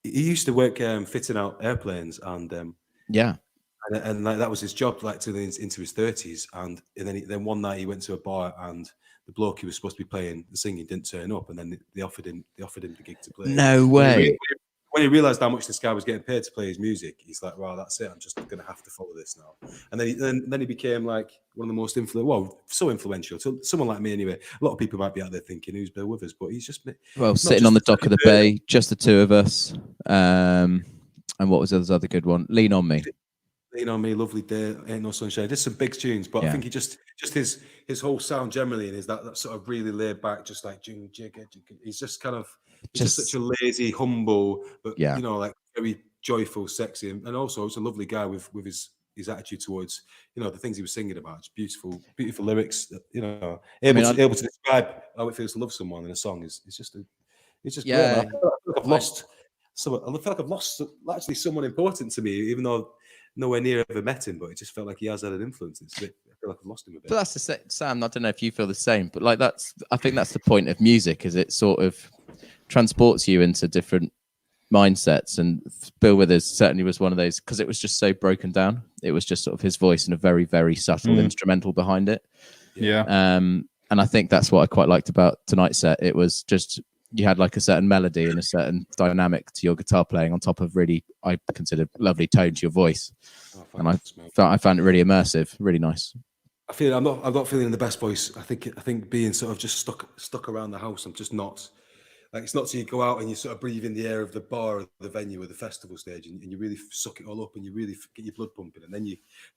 He used to work fitting out airplanes, and and like that was his job, like till into his 30s. And then one night he went to a bar, and the bloke he was supposed to be playing the singing didn't turn up, and then they offered him the gig to play. No way. When he realised how much this guy was getting paid to play his music, he's like, "Well, that's it. I'm just going to have to follow this now." And then he became like one of the most so influential to someone like me anyway. A lot of people might be out there thinking, "Who's Bill Withers?" But he's just sitting on the dock of the bay, just the two of us. And what was the other good one? Lean on Me. Lean on Me, Lovely Day, Ain't No Sunshine. There's some big tunes, but I think he just his whole sound generally, and is that sort of really laid back, just like jing jigga. He's just kind of. He's just such a lazy, humble, but like very joyful, sexy, and also he's a lovely guy with his attitude towards the things he was singing about. It's beautiful lyrics. Able to describe how it feels to love someone in a song is just great. I feel like I've lost actually someone important to me, even though nowhere near ever met him. But it just felt like he has had an influence. I feel like I've lost him a bit. But that's Sam. I don't know if you feel the same, but like I think that's the point of music, is it sort of transports you into different mindsets. And Bill Withers certainly was one of those, because it was just so broken down. It was just sort of his voice and a very, very subtle instrumental behind it. And I think that's what I quite liked about tonight's set. It was just, you had like a certain melody and a certain dynamic to your guitar playing on top of really, I consider, lovely tone to your voice. And I found it really immersive, really nice. I'm not feeling in the best voice. I think being sort of just stuck around the house, I'm just not. Like, it's not so you go out and you sort of breathe in the air of the bar or the venue or the festival stage, and you really suck it all up and you really get your blood pumping, and then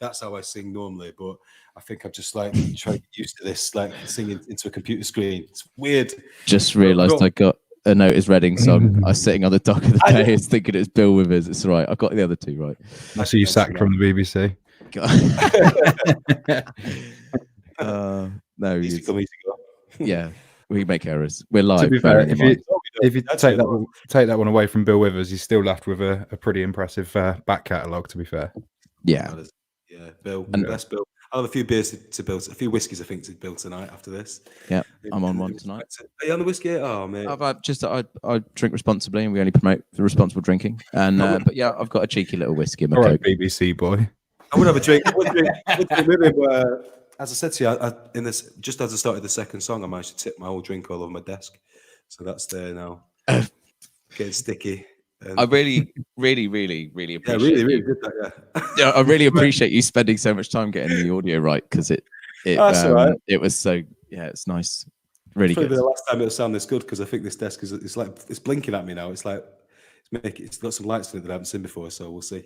that's how I sing normally. But I think I'm just like trying to get used to this, like singing into a computer screen. It's weird. Just realised I got a Notice Redding song. I was sitting on the dock of the bay thinking it's Bill Withers. It's right. I got the other two right. I see you sacked from the BBC. No, easy go. Yeah. We make errors. We're live. To be fair, if you take that one away from Bill Withers, he's still left with a pretty impressive back catalogue. To be fair, Bill, best Bill. I'll have a few beers to Bill, a few whiskies I think to Bill tonight after this. Yeah, I'm on one tonight. Are you on the whiskey? Oh mate, I drink responsibly, and we only promote the responsible drinking. And but yeah, I've got a cheeky little whiskey in my coat. BBC boy. I would have a drink. As I said to you, just as I started the second song, I managed to tip my whole drink all over my desk. So that's there now. Getting sticky. I really, really, really, really appreciate really good that, yeah, I really appreciate you spending so much time getting the audio right, because it was so, it's nice. Really good. Probably the last time it'll sound this good, because I think this desk it's blinking at me now. It's like, it's got some lights in it that I haven't seen before, so we'll see.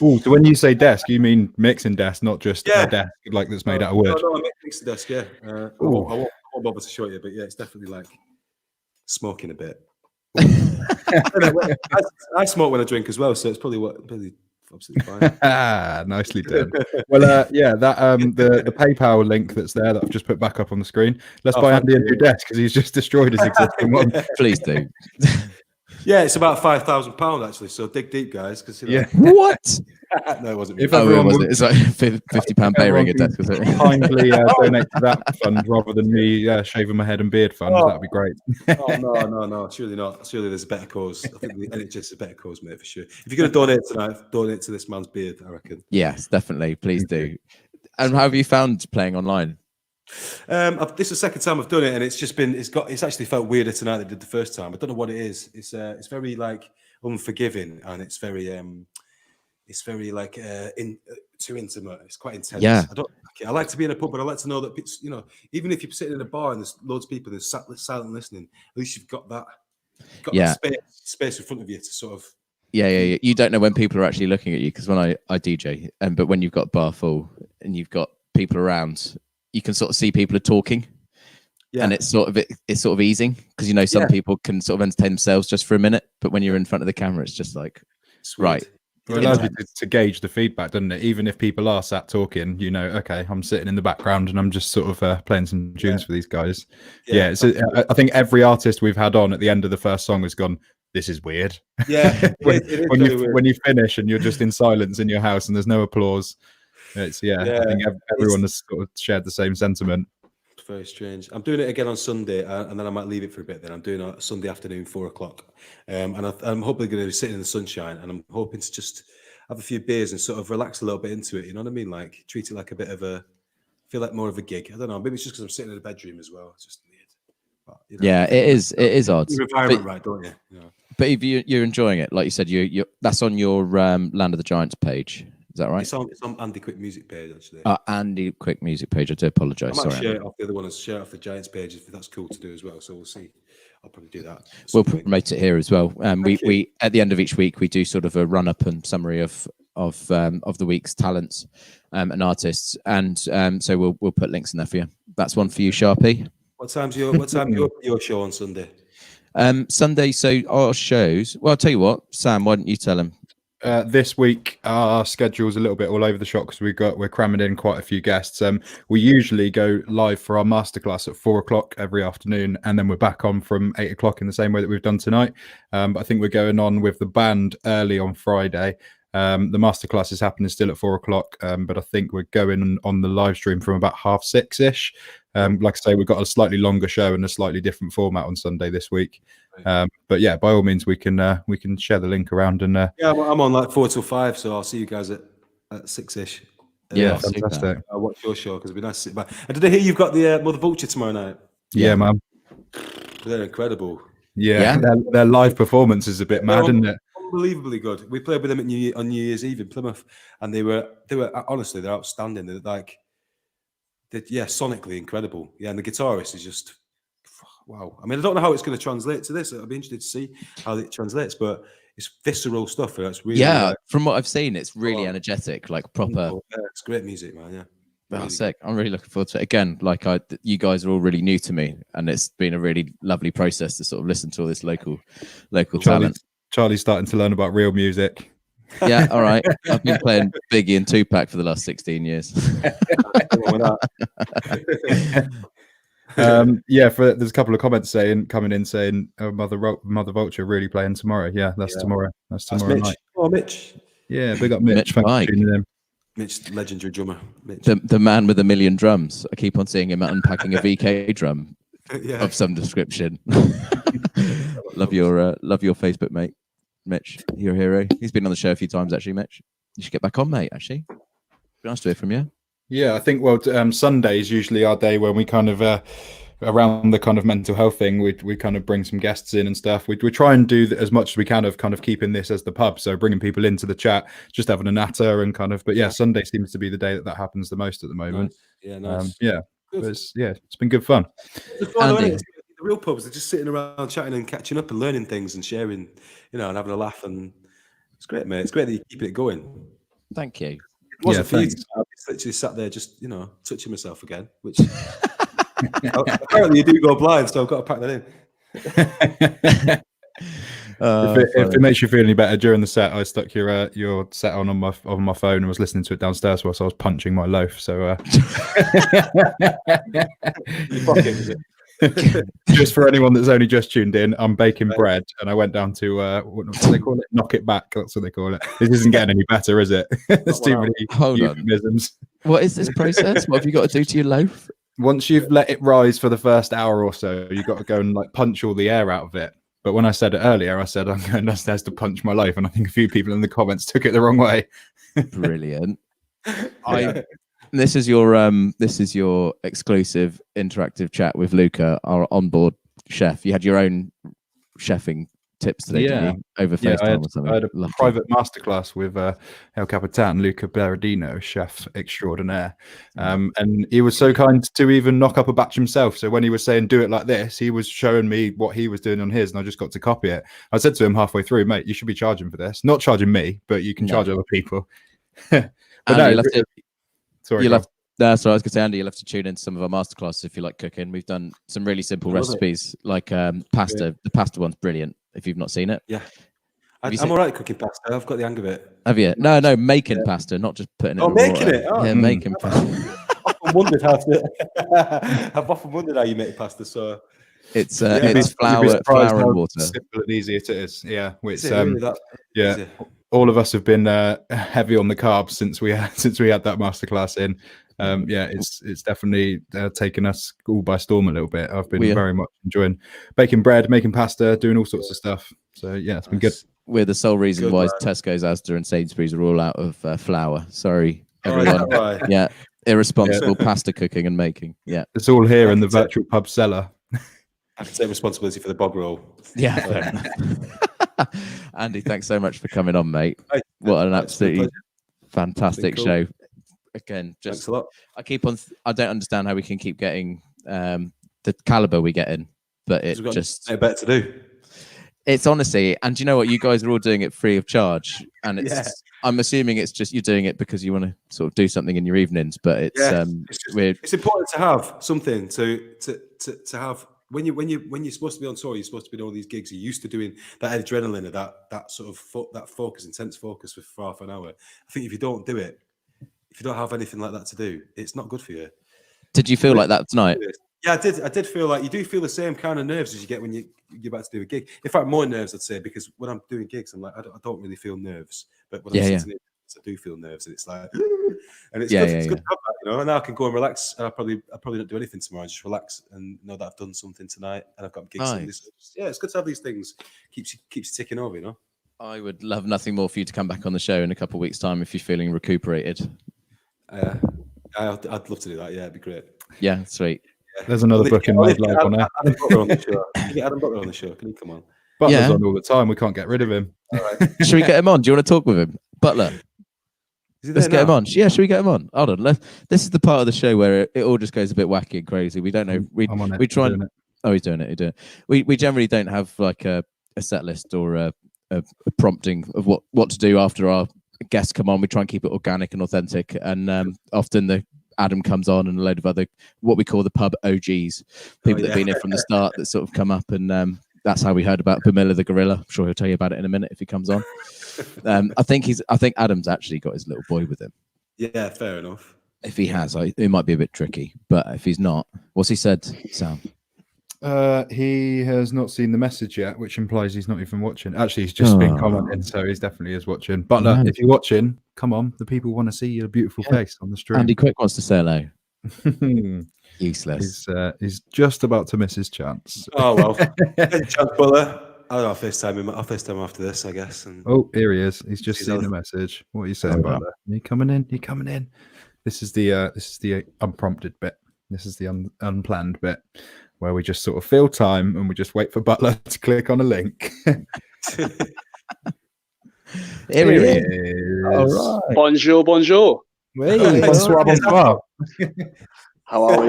Oh, so when you say desk, you mean mixing desk, not just a desk like that's made out of wood? No, I mixing desk, I won't bother to show you, but yeah, it's definitely like smoking a bit. I smoke when I drink as well, so it's probably absolutely fine. Nicely done. Well, that the PayPal link that's there that I've just put back up on the screen. Let's buy Andy a new desk, because he's just destroyed his existing one. Please do. Yeah, it's about £5,000 actually. So dig deep, guys. What? No, it wasn't. It was. It's like £50 pay ring a desk. Kindly donate to that fund rather than me shaving my head and beard fund. That'd be great. No, surely not. Surely there's a better cause. I think the NHS is a better cause, mate, for sure. If you're going to donate tonight, donate to this man's beard, I reckon. Yes, definitely. Please do. And how have you found playing online? This is the second time I've done it, and it's actually felt weirder tonight than it did the first time. I don't know what it is. It's very like unforgiving, and it's very like too intimate. It's quite intense. Yeah. I like to be in a pub, but I like to know that even if you're sitting in a bar and there's loads of people and they're silent listening, at least you've got that. That space in front of you to sort of. Yeah. You don't know when people are actually looking at you, because when I DJ, but when you've got bar full and you've got people around, you can sort of see people are talking, and it's sort of easing, because some people can sort of entertain themselves just for a minute, but when you're in front of the camera, it's just like right. It allows you to gauge the feedback, doesn't it? Even if people are sat talking, okay, I'm sitting in the background and I'm just sort of playing some tunes for these guys. I think every artist we've had on at the end of the first song has gone, this is weird. Yeah, when you finish and you're just in silence in your house and there's no applause. It's I think everyone has sort of shared the same sentiment. It's very strange. I'm doing it again on Sunday, and then I might leave it for a bit. Then I'm doing it Sunday afternoon, 4:00, and I'm hopefully going to be sitting in the sunshine, and I'm hoping to just have a few beers and sort of relax a little bit into it. You know what I mean? Like treat it like a bit of a, feel like more of a gig. I don't know. Maybe it's just because I'm sitting in a bedroom as well. It's just weird. But, yeah, it is. It is odd. Your environment, right? Don't you? But if you're enjoying it, like you said, you that's on your Land of the Giants page. Is that right? It's on Andy Quick Music page, actually. Andy Quick Music page. I do apologise. I might Sorry, share it off the other one and share it off the Giants page if that's cool to do as well. So we'll see. I'll probably do that. We'll promote it here as well. We at the end of each week we do sort of a run up and summary of the week's talents and artists, and so we'll put links in there for you. That's one for you, Sharpie. What time's your show on Sunday? Sunday. So our shows. Well, I'll tell you what, Sam. Why don't you tell him? This week our schedule's a little bit all over the shop because we're cramming in quite a few guests. We usually go live for our masterclass at 4:00 every afternoon, and then we're back on from 8:00 in the same way that we've done tonight. But I think we're going on with the band early on Friday. The masterclass is happening still at 4:00, but I think we're going on the live stream from about 5:30ish. Like I say, we've got a slightly longer show and a slightly different format on Sunday this week. But yeah, by all means, we can share the link around and yeah, I'm on like 4 till 5, so I'll see you guys at 6ish. Yeah, fantastic. I'll watch your show because it'd be nice to sit back. And did I hear you've got the Mother Vulture tomorrow night? Yeah, man. They're incredible. Yeah. Their live performance is a bit mad, isn't it? Unbelievably good. We played with them on New Year's Eve in Plymouth, and they were honestly, they're outstanding. They're sonically incredible. Yeah, and the guitarist is just wow. I mean, I don't know how it's going to translate to this. I'll be interested to see how it translates, but it's visceral stuff. That's really from what I've seen, it's really energetic, like proper. Yeah, it's great music, man. Yeah. That's sick. I'm really looking forward to it. Again, like you guys are all really new to me, and it's been a really lovely process to sort of listen to all this local talent. Charlie's starting to learn about real music. Yeah, all right. I've been playing Biggie and Tupac for the last 16 years. There's a couple of comments coming in saying Mother Vulture really playing tomorrow. Yeah, that's tomorrow. That's tomorrow Mitch. night. Oh, Mitch. Yeah, big up Mitch. Thanks for tuning in. Mitch, legendary drummer. Mitch. The man with a million drums. I keep on seeing him unpacking a VK drum of some description. Love your Facebook, mate. Mitch, you're a hero. He's been on the show a few times, actually, Mitch. You should get back on, mate, actually. Be nice to hear from you. Yeah, I think, Sunday is usually our day when we kind of, around the kind of mental health thing, we kind of bring some guests in and stuff. We try and do as much as we can of kind of keeping this as the pub. So bringing people into the chat, just having a natter and kind of, but yeah, Sunday seems to be the day that happens the most at the moment. Nice. Yeah, nice. It's been good fun. Andy. The real pubs are just sitting around chatting and catching up and learning things and sharing, and having a laugh, and it's great, mate. It's great that you're keeping it going. Thank you. It wasn't for you. I literally sat there just, touching myself again, which apparently you do go blind, so I've got to pack that in. If it makes you feel any better, during the set, I stuck your set on my phone and was listening to it downstairs whilst I was punching my loaf. So, just for anyone that's only just tuned in, I'm baking bread, and I went down to what do they call it? Knock it back. That's what they call it. This isn't getting any better, is it? There's too many euphemisms. What is this process? What have you got to do to your loaf? Once you've let it rise for the first hour or so, you've got to go and punch all the air out of it. But when I said it earlier, I said I'm going downstairs to punch my loaf, and I think a few people in the comments took it the wrong way. Brilliant. This is your exclusive interactive chat with Luca, our onboard chef. You had your own chefing tips today, didn't you? Over FaceTime or something. I had a private masterclass with El Capitan, Luca Berardino, chef extraordinaire. And he was so kind to even knock up a batch himself. So when he was saying, do it like this, he was showing me what he was doing on his, and I just got to copy it. I said to him halfway through, mate, you should be charging for this. Not charging me, but you can charge other people. Sorry, that's what I was going to say, Andy. You'll have to tune into some of our masterclasses if you like cooking. We've done some really simple recipes, like pasta. Yeah. The pasta one's brilliant. If you've not seen it, I'm all right cooking pasta. I've got the hang of it. Have you? No, making pasta, not just putting it. Oh, making it. Oh. Yeah, making pasta. I've often wondered how you make pasta. So it's flour and water. Simple and easy it is. Yeah, it's really that easy? all of us have been heavy on the carbs since we had that masterclass in. It's definitely taken us all by storm a little bit. I've been very much enjoying baking bread, making pasta, doing all sorts of stuff. So yeah, it's been good. We're the sole reason why Tesco's, Asda, and Sainsbury's are all out of flour. Sorry, everyone. Yeah, irresponsible pasta cooking and making. Yeah, it's all here in the virtual pub cellar. I can take responsibility for the bog roll. Yeah. Andy, thanks so much for coming on, mate. What an absolutely fantastic show. Again, just thanks a lot. I don't understand how we can keep getting the caliber we get in, but it's just better to do. It's honestly, and you know what? You guys are all doing it free of charge, and it's. I'm assuming it's just you're doing it because you want to sort of do something in your evenings, but it's it's important to have something to have when you're supposed to be on tour. You're supposed to be doing all these gigs. You're used to doing that adrenaline of that sort of that focus, intense focus for half an hour. I think if you don't do it, if you don't have anything like that to do, it's not good for you. Did you feel like that tonight? Yeah, I did feel like you do feel the same kind of nerves as you get when you're about to do a gig. In fact, more nerves, I'd say, because when I'm doing gigs, I'm like, I don't really feel nerves. But when I'm sitting in, I do feel nerves, and it's like, and it's good. It's good to have that, you know. And now I can go and relax, and I probably don't do anything tomorrow. I just relax and know that I've done something tonight, and I've got gigs. Nice. It's good to have these things. Keeps you ticking over, you know. I would love nothing more for you to come back on the show in a couple of weeks' time if you're feeling recuperated. I'd love to do that. Yeah, it'd be great. Yeah, sweet. There's another booking made live on air. Adam Butler on the show. Get Adam Butler on the show. Can he come on? Butler's on all the time. We can't get rid of him. All right. Should we get him on? Do you want to talk with him? Butler. Let's get him on. Yeah, should we get him on? Hold on. This is the part of the show where it all just goes a bit wacky and crazy. We don't know. We try and. Oh, he's doing it. We generally don't have like a set list or a prompting of what to do after our guests come on. We try and keep it organic and authentic, and often Adam comes on and a load of other what we call the pub OGs, people that have been here from the start that sort of come up, and that's how we heard about Bamilla the gorilla. I'm sure he'll tell you about it in a minute if he comes on. I think Adam's actually got his little boy with him. Yeah, fair enough. If he has, it might be a bit tricky, but if he's not, what's he said, Sam? He has not seen the message yet, which implies he's not even watching. Actually, he's just been commenting, so he's definitely is watching. Butler, if you're watching, come on. The people want to see your beautiful face on the stream. Andy Quick wants to say hello. Useless. He's just about to miss his chance. Oh well, chance, Butler. I'll FaceTime him. I'll FaceTime him after this, I guess. And oh, here he is. He's just seen the message. What are you saying, Butler? He coming in? He coming in? This is the unprompted bit. This is the unplanned bit, where we just sort of fill time and we just wait for Butler to click on a link. Here he is. All right. Bonjour. Bonsoir. How are we?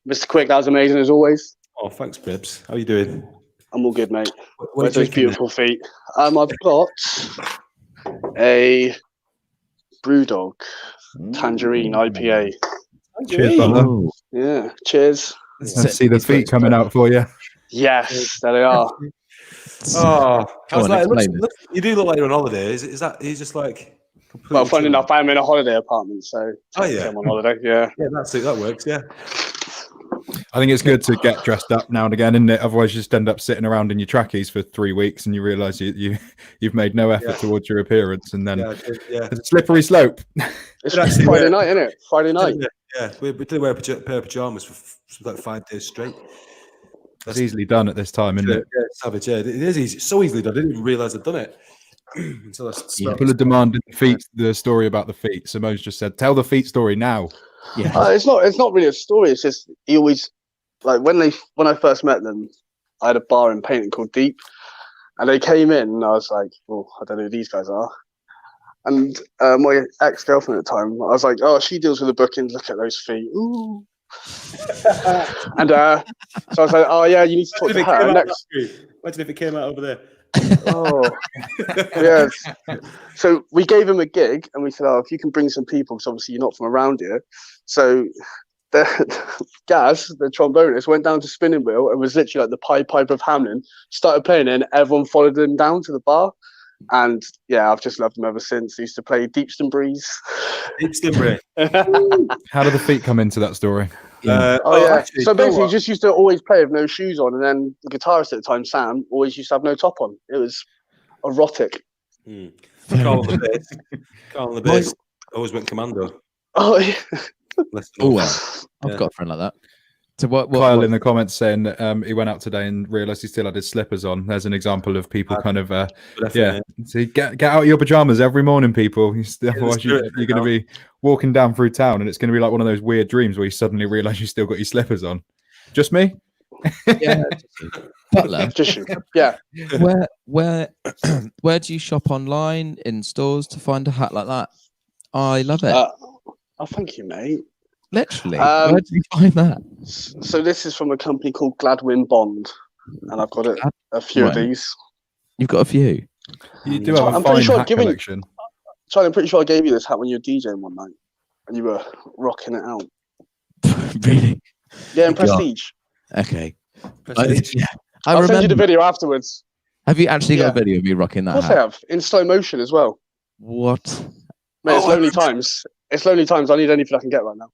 Mr. Quick, that was amazing as always. Oh, thanks, Bibbs. How are you doing? I'm all good, mate. Where's those beautiful feet? I've got a Brewdog Tangerine IPA. Cheers, Butler. Yeah, cheers. Let's see the feet coming out for you. Yes, there they are. Oh, you do look like you're on holiday. Is that? He's just like. Well, funny enough, I'm in a holiday apartment, so I'm on holiday. Yeah, that's it. That works. Yeah. I think it's good to get dressed up now and again, isn't it? Otherwise, you just end up sitting around in your trackies for 3 weeks, and you realise you've made no effort towards your appearance, and then it's a slippery slope. It's Friday night, isn't it? Friday night. Yeah, we did wear a pair of pajamas for like 5 days straight. That's easily done at this time, isn't it? Yeah, savage. Yeah, it is easy. So easily done. I didn't even realise I'd done it. Until people are demanding the story about the feet. Simone's just said, "Tell the feet story now." Yeah, it's not really a story. It's just he always like when I first met them, I had a bar in Paynton called Deep, and they came in, and I was like, "Well, I don't know who these guys are." And my ex-girlfriend at the time, I was like, "Oh, she deals with the bookings. Look at those feet." Ooh. And so I was like, "Oh yeah, you need to talk to her." Imagine if it came out over there. Oh, yes. So we gave him a gig, and we said, "Oh, if you can bring some people, because obviously you're not from around here." So Gaz, the trombonist, went down to Spinning Wheel and was literally like the Pied Piper of Hamelin. Started playing it, and everyone followed him down to the bar. And yeah, I've just loved him ever since. He used to play Deepston Breeze. Deepston Breeze. How did the feet come into that story? Actually, so basically, he just used to always play with no shoes on, and then the guitarist at the time, Sam, always used to have no top on. It was erotic. Carl on the bass. Carl on the bass. Always went commando. Oh, yeah. Oh well, I've got a friend like that. So what Kyle in the comments saying that he went out today and realised he still had his slippers on. There's an example of people kind of So get out of your pajamas every morning, people. Otherwise you're going to be walking down through town and it's going to be like one of those weird dreams where you suddenly realise you still got your slippers on. Just me? Yeah. Butler. Just you. Yeah. Where do you shop online, in stores, to find a hat like that? I love it. Oh, thank you, mate. Literally. Where did you find that? So this is from a company called Gladwin Bond, and I've got a few of these. You've got a few. You do have a fine hat collection. Charlie, I'm pretty sure I gave you this hat when you were DJing one night, and you were rocking it out. Really? Yeah, in Prestige. Okay. Prestige. I'll send you the video afterwards. Have you actually got a video of me rocking that? Of course I have, in slow motion as well. What? Mate, it's lonely times. It's lonely times. I need anything I can get right now.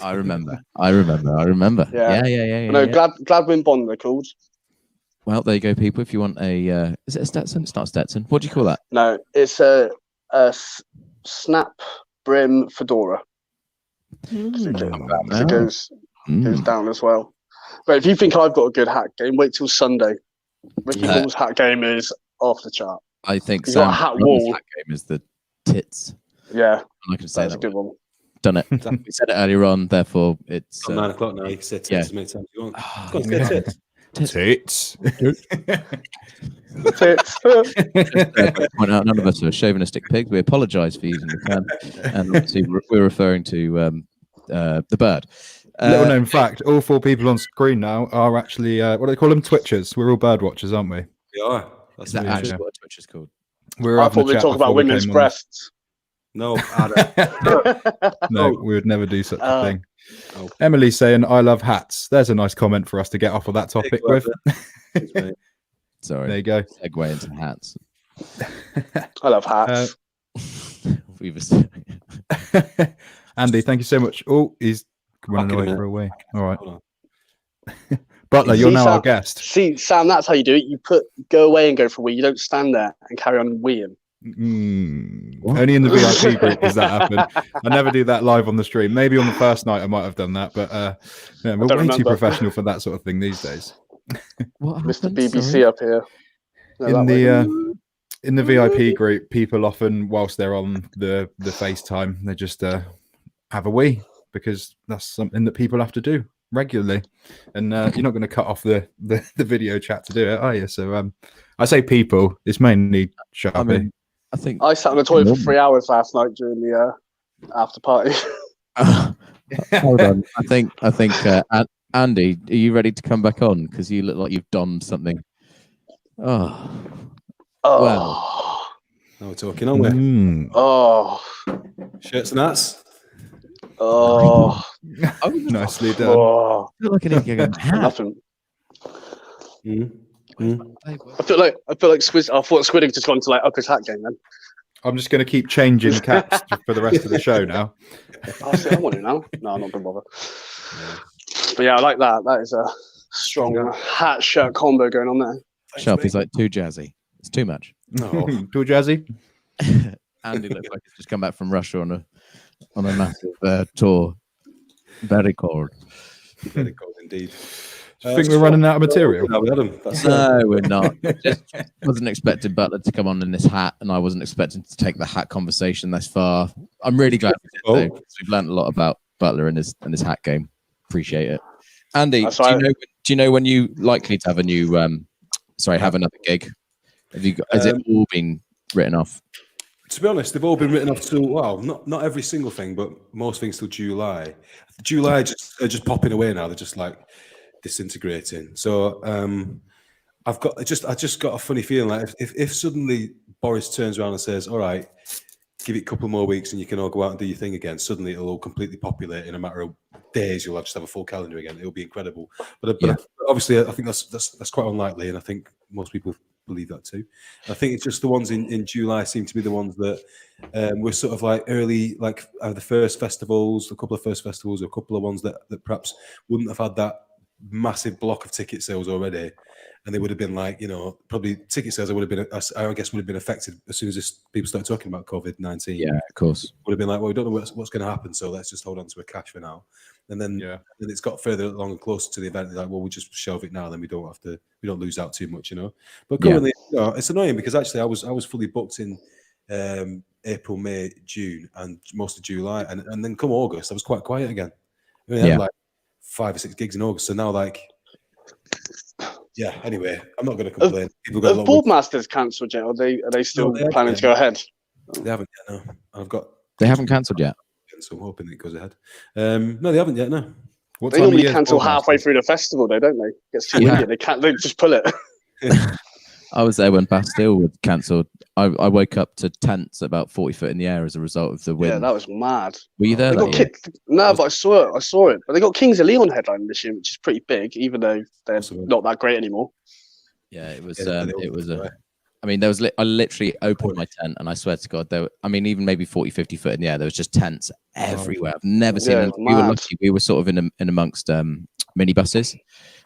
I remember. Yeah. No, Gladwin Bond, they're called. Well, there you go, people. If you want a, is it a Stetson? It's not a Stetson. What do you call that? No, it's a snap brim fedora. It goes down as well. But if you think I've got a good hat game, wait till Sunday. Ricky Hall's hat game is off the chart. I think Sam's hat game is the tits. Yeah, I can say that's a good one. Done it. We said it earlier on, therefore it's 9 o'clock now. You can say tits as many times as you want. Tits. Tits. Point out, none of us are chauvinistic pigs. We apologise for using the term, and obviously we're referring to the bird. Little known fact: all 4 people on screen now are actually what do they call them? Twitchers. We're all bird watchers, aren't we? We are. Is that actually what a Twitch is called? I thought we'd talk about women's breasts. No, no, we would never do such a thing. Oh. Emily's saying, "I love hats." There's a nice comment for us to get off of that topic with. Sorry, there you go. Segue into hats. I love hats. Andy, thank you so much. Oh, he's running away for a wee. All right. Butler, you're now our guest. See, Sam, that's how you do it. You go away and go for a wee. You don't stand there and carry on weeing. Only in the VIP group does that happen. I never do that live on the stream. Maybe on the first night I might have done that, but we're way too professional for that sort of thing these days. Mr. BBC up here. In the VIP group, people often, whilst they're on the FaceTime, they just have a wee, because that's something that people have to do regularly, and you're not going to cut off the video chat to do it, are you? So I say people, it's mainly Sharpie. I think I sat on the toilet for 3 hours last night during the after party. Hold on, I think Andy, are you ready to come back on? Because you look like you've donned something. Well, now we're talking, aren't we? Shirts and hats. Nicely done. I feel like an nothing. I feel like Squid. I thought Squid had just gone to like up his hat game then. I'm just going to keep changing caps for the rest of the show now. I want it now. No, I'm not going to bother. But yeah, I like that. That is a strong hat shirt combo going on there. Sharpie's like too jazzy. It's too much. No, too jazzy. Andy looks like he's just come back from Russia on a massive tour. Very cold. Very cold indeed. I think we're running out of material. No, we're not. Just wasn't expecting Butler to come on in this hat, and I wasn't expecting to take the hat conversation this far. I'm really glad we did, though, because we've learned a lot about Butler and his hat game. Appreciate it. Andy, do you know when you likely to have a new have another gig? Have you got, has it all been written off? To be honest, they've all been written off till not every single thing, but most things till July. July are just popping away now. They're just like disintegrating. So I just got a funny feeling like if suddenly Boris turns around and says, "All right, give it a couple more weeks and you can all go out and do your thing again," suddenly it'll all completely populate in a matter of days. You'll just have a full calendar again. It'll be incredible. But obviously, I think that's quite unlikely, and I think most people believe that too. I think it's just the ones in July seem to be the ones that were sort of like early, like the first festivals, a couple of first festivals, or a couple of ones that perhaps wouldn't have had that massive block of ticket sales already, and they would have been like, probably ticket sales would have been, I guess, would have been affected as soon as people started talking about COVID-19. Yeah, of course. Would have been like, well, we don't know what's going to happen, so let's just hold on to a cash for now. And then, then it's got further along and closer to the event. They're like, well, we just shelve it now, then we don't lose out too much, But currently, it's annoying because actually I was fully booked in April, May, June, and most of July, and then come August, I was quite quiet again. I mean, I had like 5 or 6 gigs in August, so now anyway, I'm not going to complain. Have Boardmasters cancelled yet? Or are they still planning to go ahead? They haven't yet, no. They haven't cancelled yet. So I'm hoping it goes ahead. No, they haven't yet, no. They normally cancel halfway through the festival, though, don't they? It gets too windy. They just pull it. I was there when Bastille was cancelled. I woke up to tents about 40 foot in the air as a result of the wind. Yeah, that was mad. Were you there? No, but I saw it. But they got Kings of Leon headline this year, which is pretty big, even though they're not that great anymore. Yeah, it was. I mean, I literally opened my tent, and I swear to God, even maybe 40, 50 foot in the air, there was just tents everywhere. I've never seen them. We were lucky. We were sort of in amongst minibuses.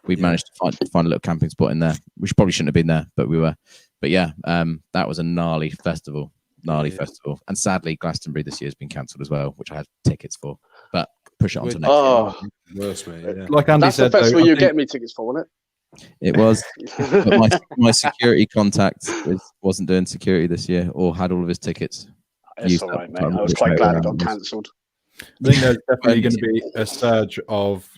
We managed to find a little camping spot in there. We probably shouldn't have been there, but we were. But yeah, that was a gnarly festival. And sadly, Glastonbury this year has been cancelled as well, which I had tickets for. But push it on to next year. Worse, mate, Like Andy said, that's the festival you get me tickets for, wasn't it? It was, but my security contact wasn't doing security this year, or had all of his tickets. It's all right, mate. I was quite glad it got cancelled. I think there's definitely going to be a surge of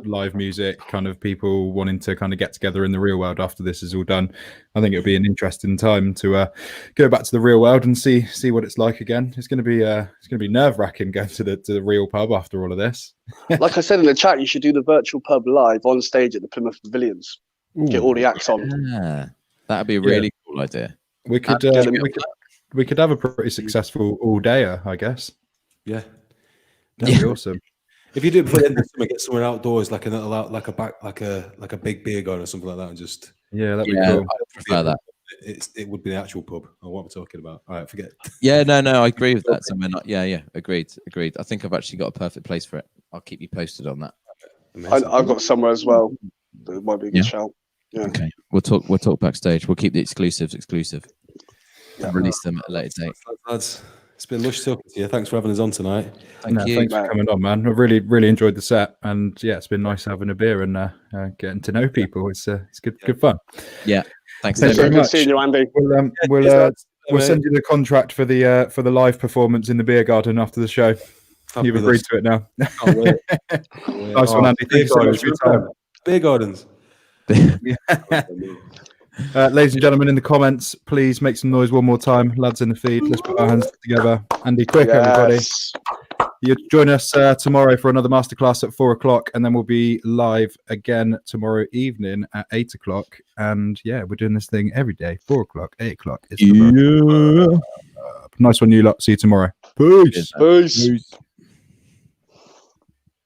live music, kind of people wanting to kind of get together in the real world after this is all done. I think it'll be an interesting time to go back to the real world and see what it's like again. It's going to be nerve wracking going to the real pub after all of this. Like I said in the chat, you should do the virtual pub live on stage at the Plymouth Pavilions. Get all the acts on. Yeah, that'd be a really cool idea. We could have a pretty successful all dayer, I guess. Yeah. That'd be awesome. If you do put in get somewhere outdoors, like a big beer garden or something like that, and just that'd be cool. I prefer that. It would be the actual pub. Or what we're talking about. All right, forget. Yeah, no, I agree with that. Somewhere not. Yeah, agreed. I think I've actually got a perfect place for it. I'll keep you posted on that. I've got somewhere as well. It might be a good shout. Yeah. Okay, we'll talk backstage. We'll keep the exclusives exclusive. And release them at a later date. Lads. It's been lush talking to you. Thanks for having us on tonight. Thank you. Thanks for coming on, man. I really enjoyed the set, and it's been nice having a beer and getting to know people. It's good fun. Yeah, thanks very much. Seeing you, Andy. We'll send you the contract for the live performance in the beer garden after the show. Fabulous. You've agreed to it now. Nice one, Andy. Thank you so much for your time. Beer gardens. Ladies and gentlemen, in the comments, please make some noise one more time. Lads in the feed, let's put our hands together. Andy, quick, everybody. You join us tomorrow for another masterclass at 4:00, and then we'll be live again tomorrow evening at 8:00. And we're doing this thing every day, 4:00, 8:00. Nice one, you lot. See you tomorrow. Peace. Peace.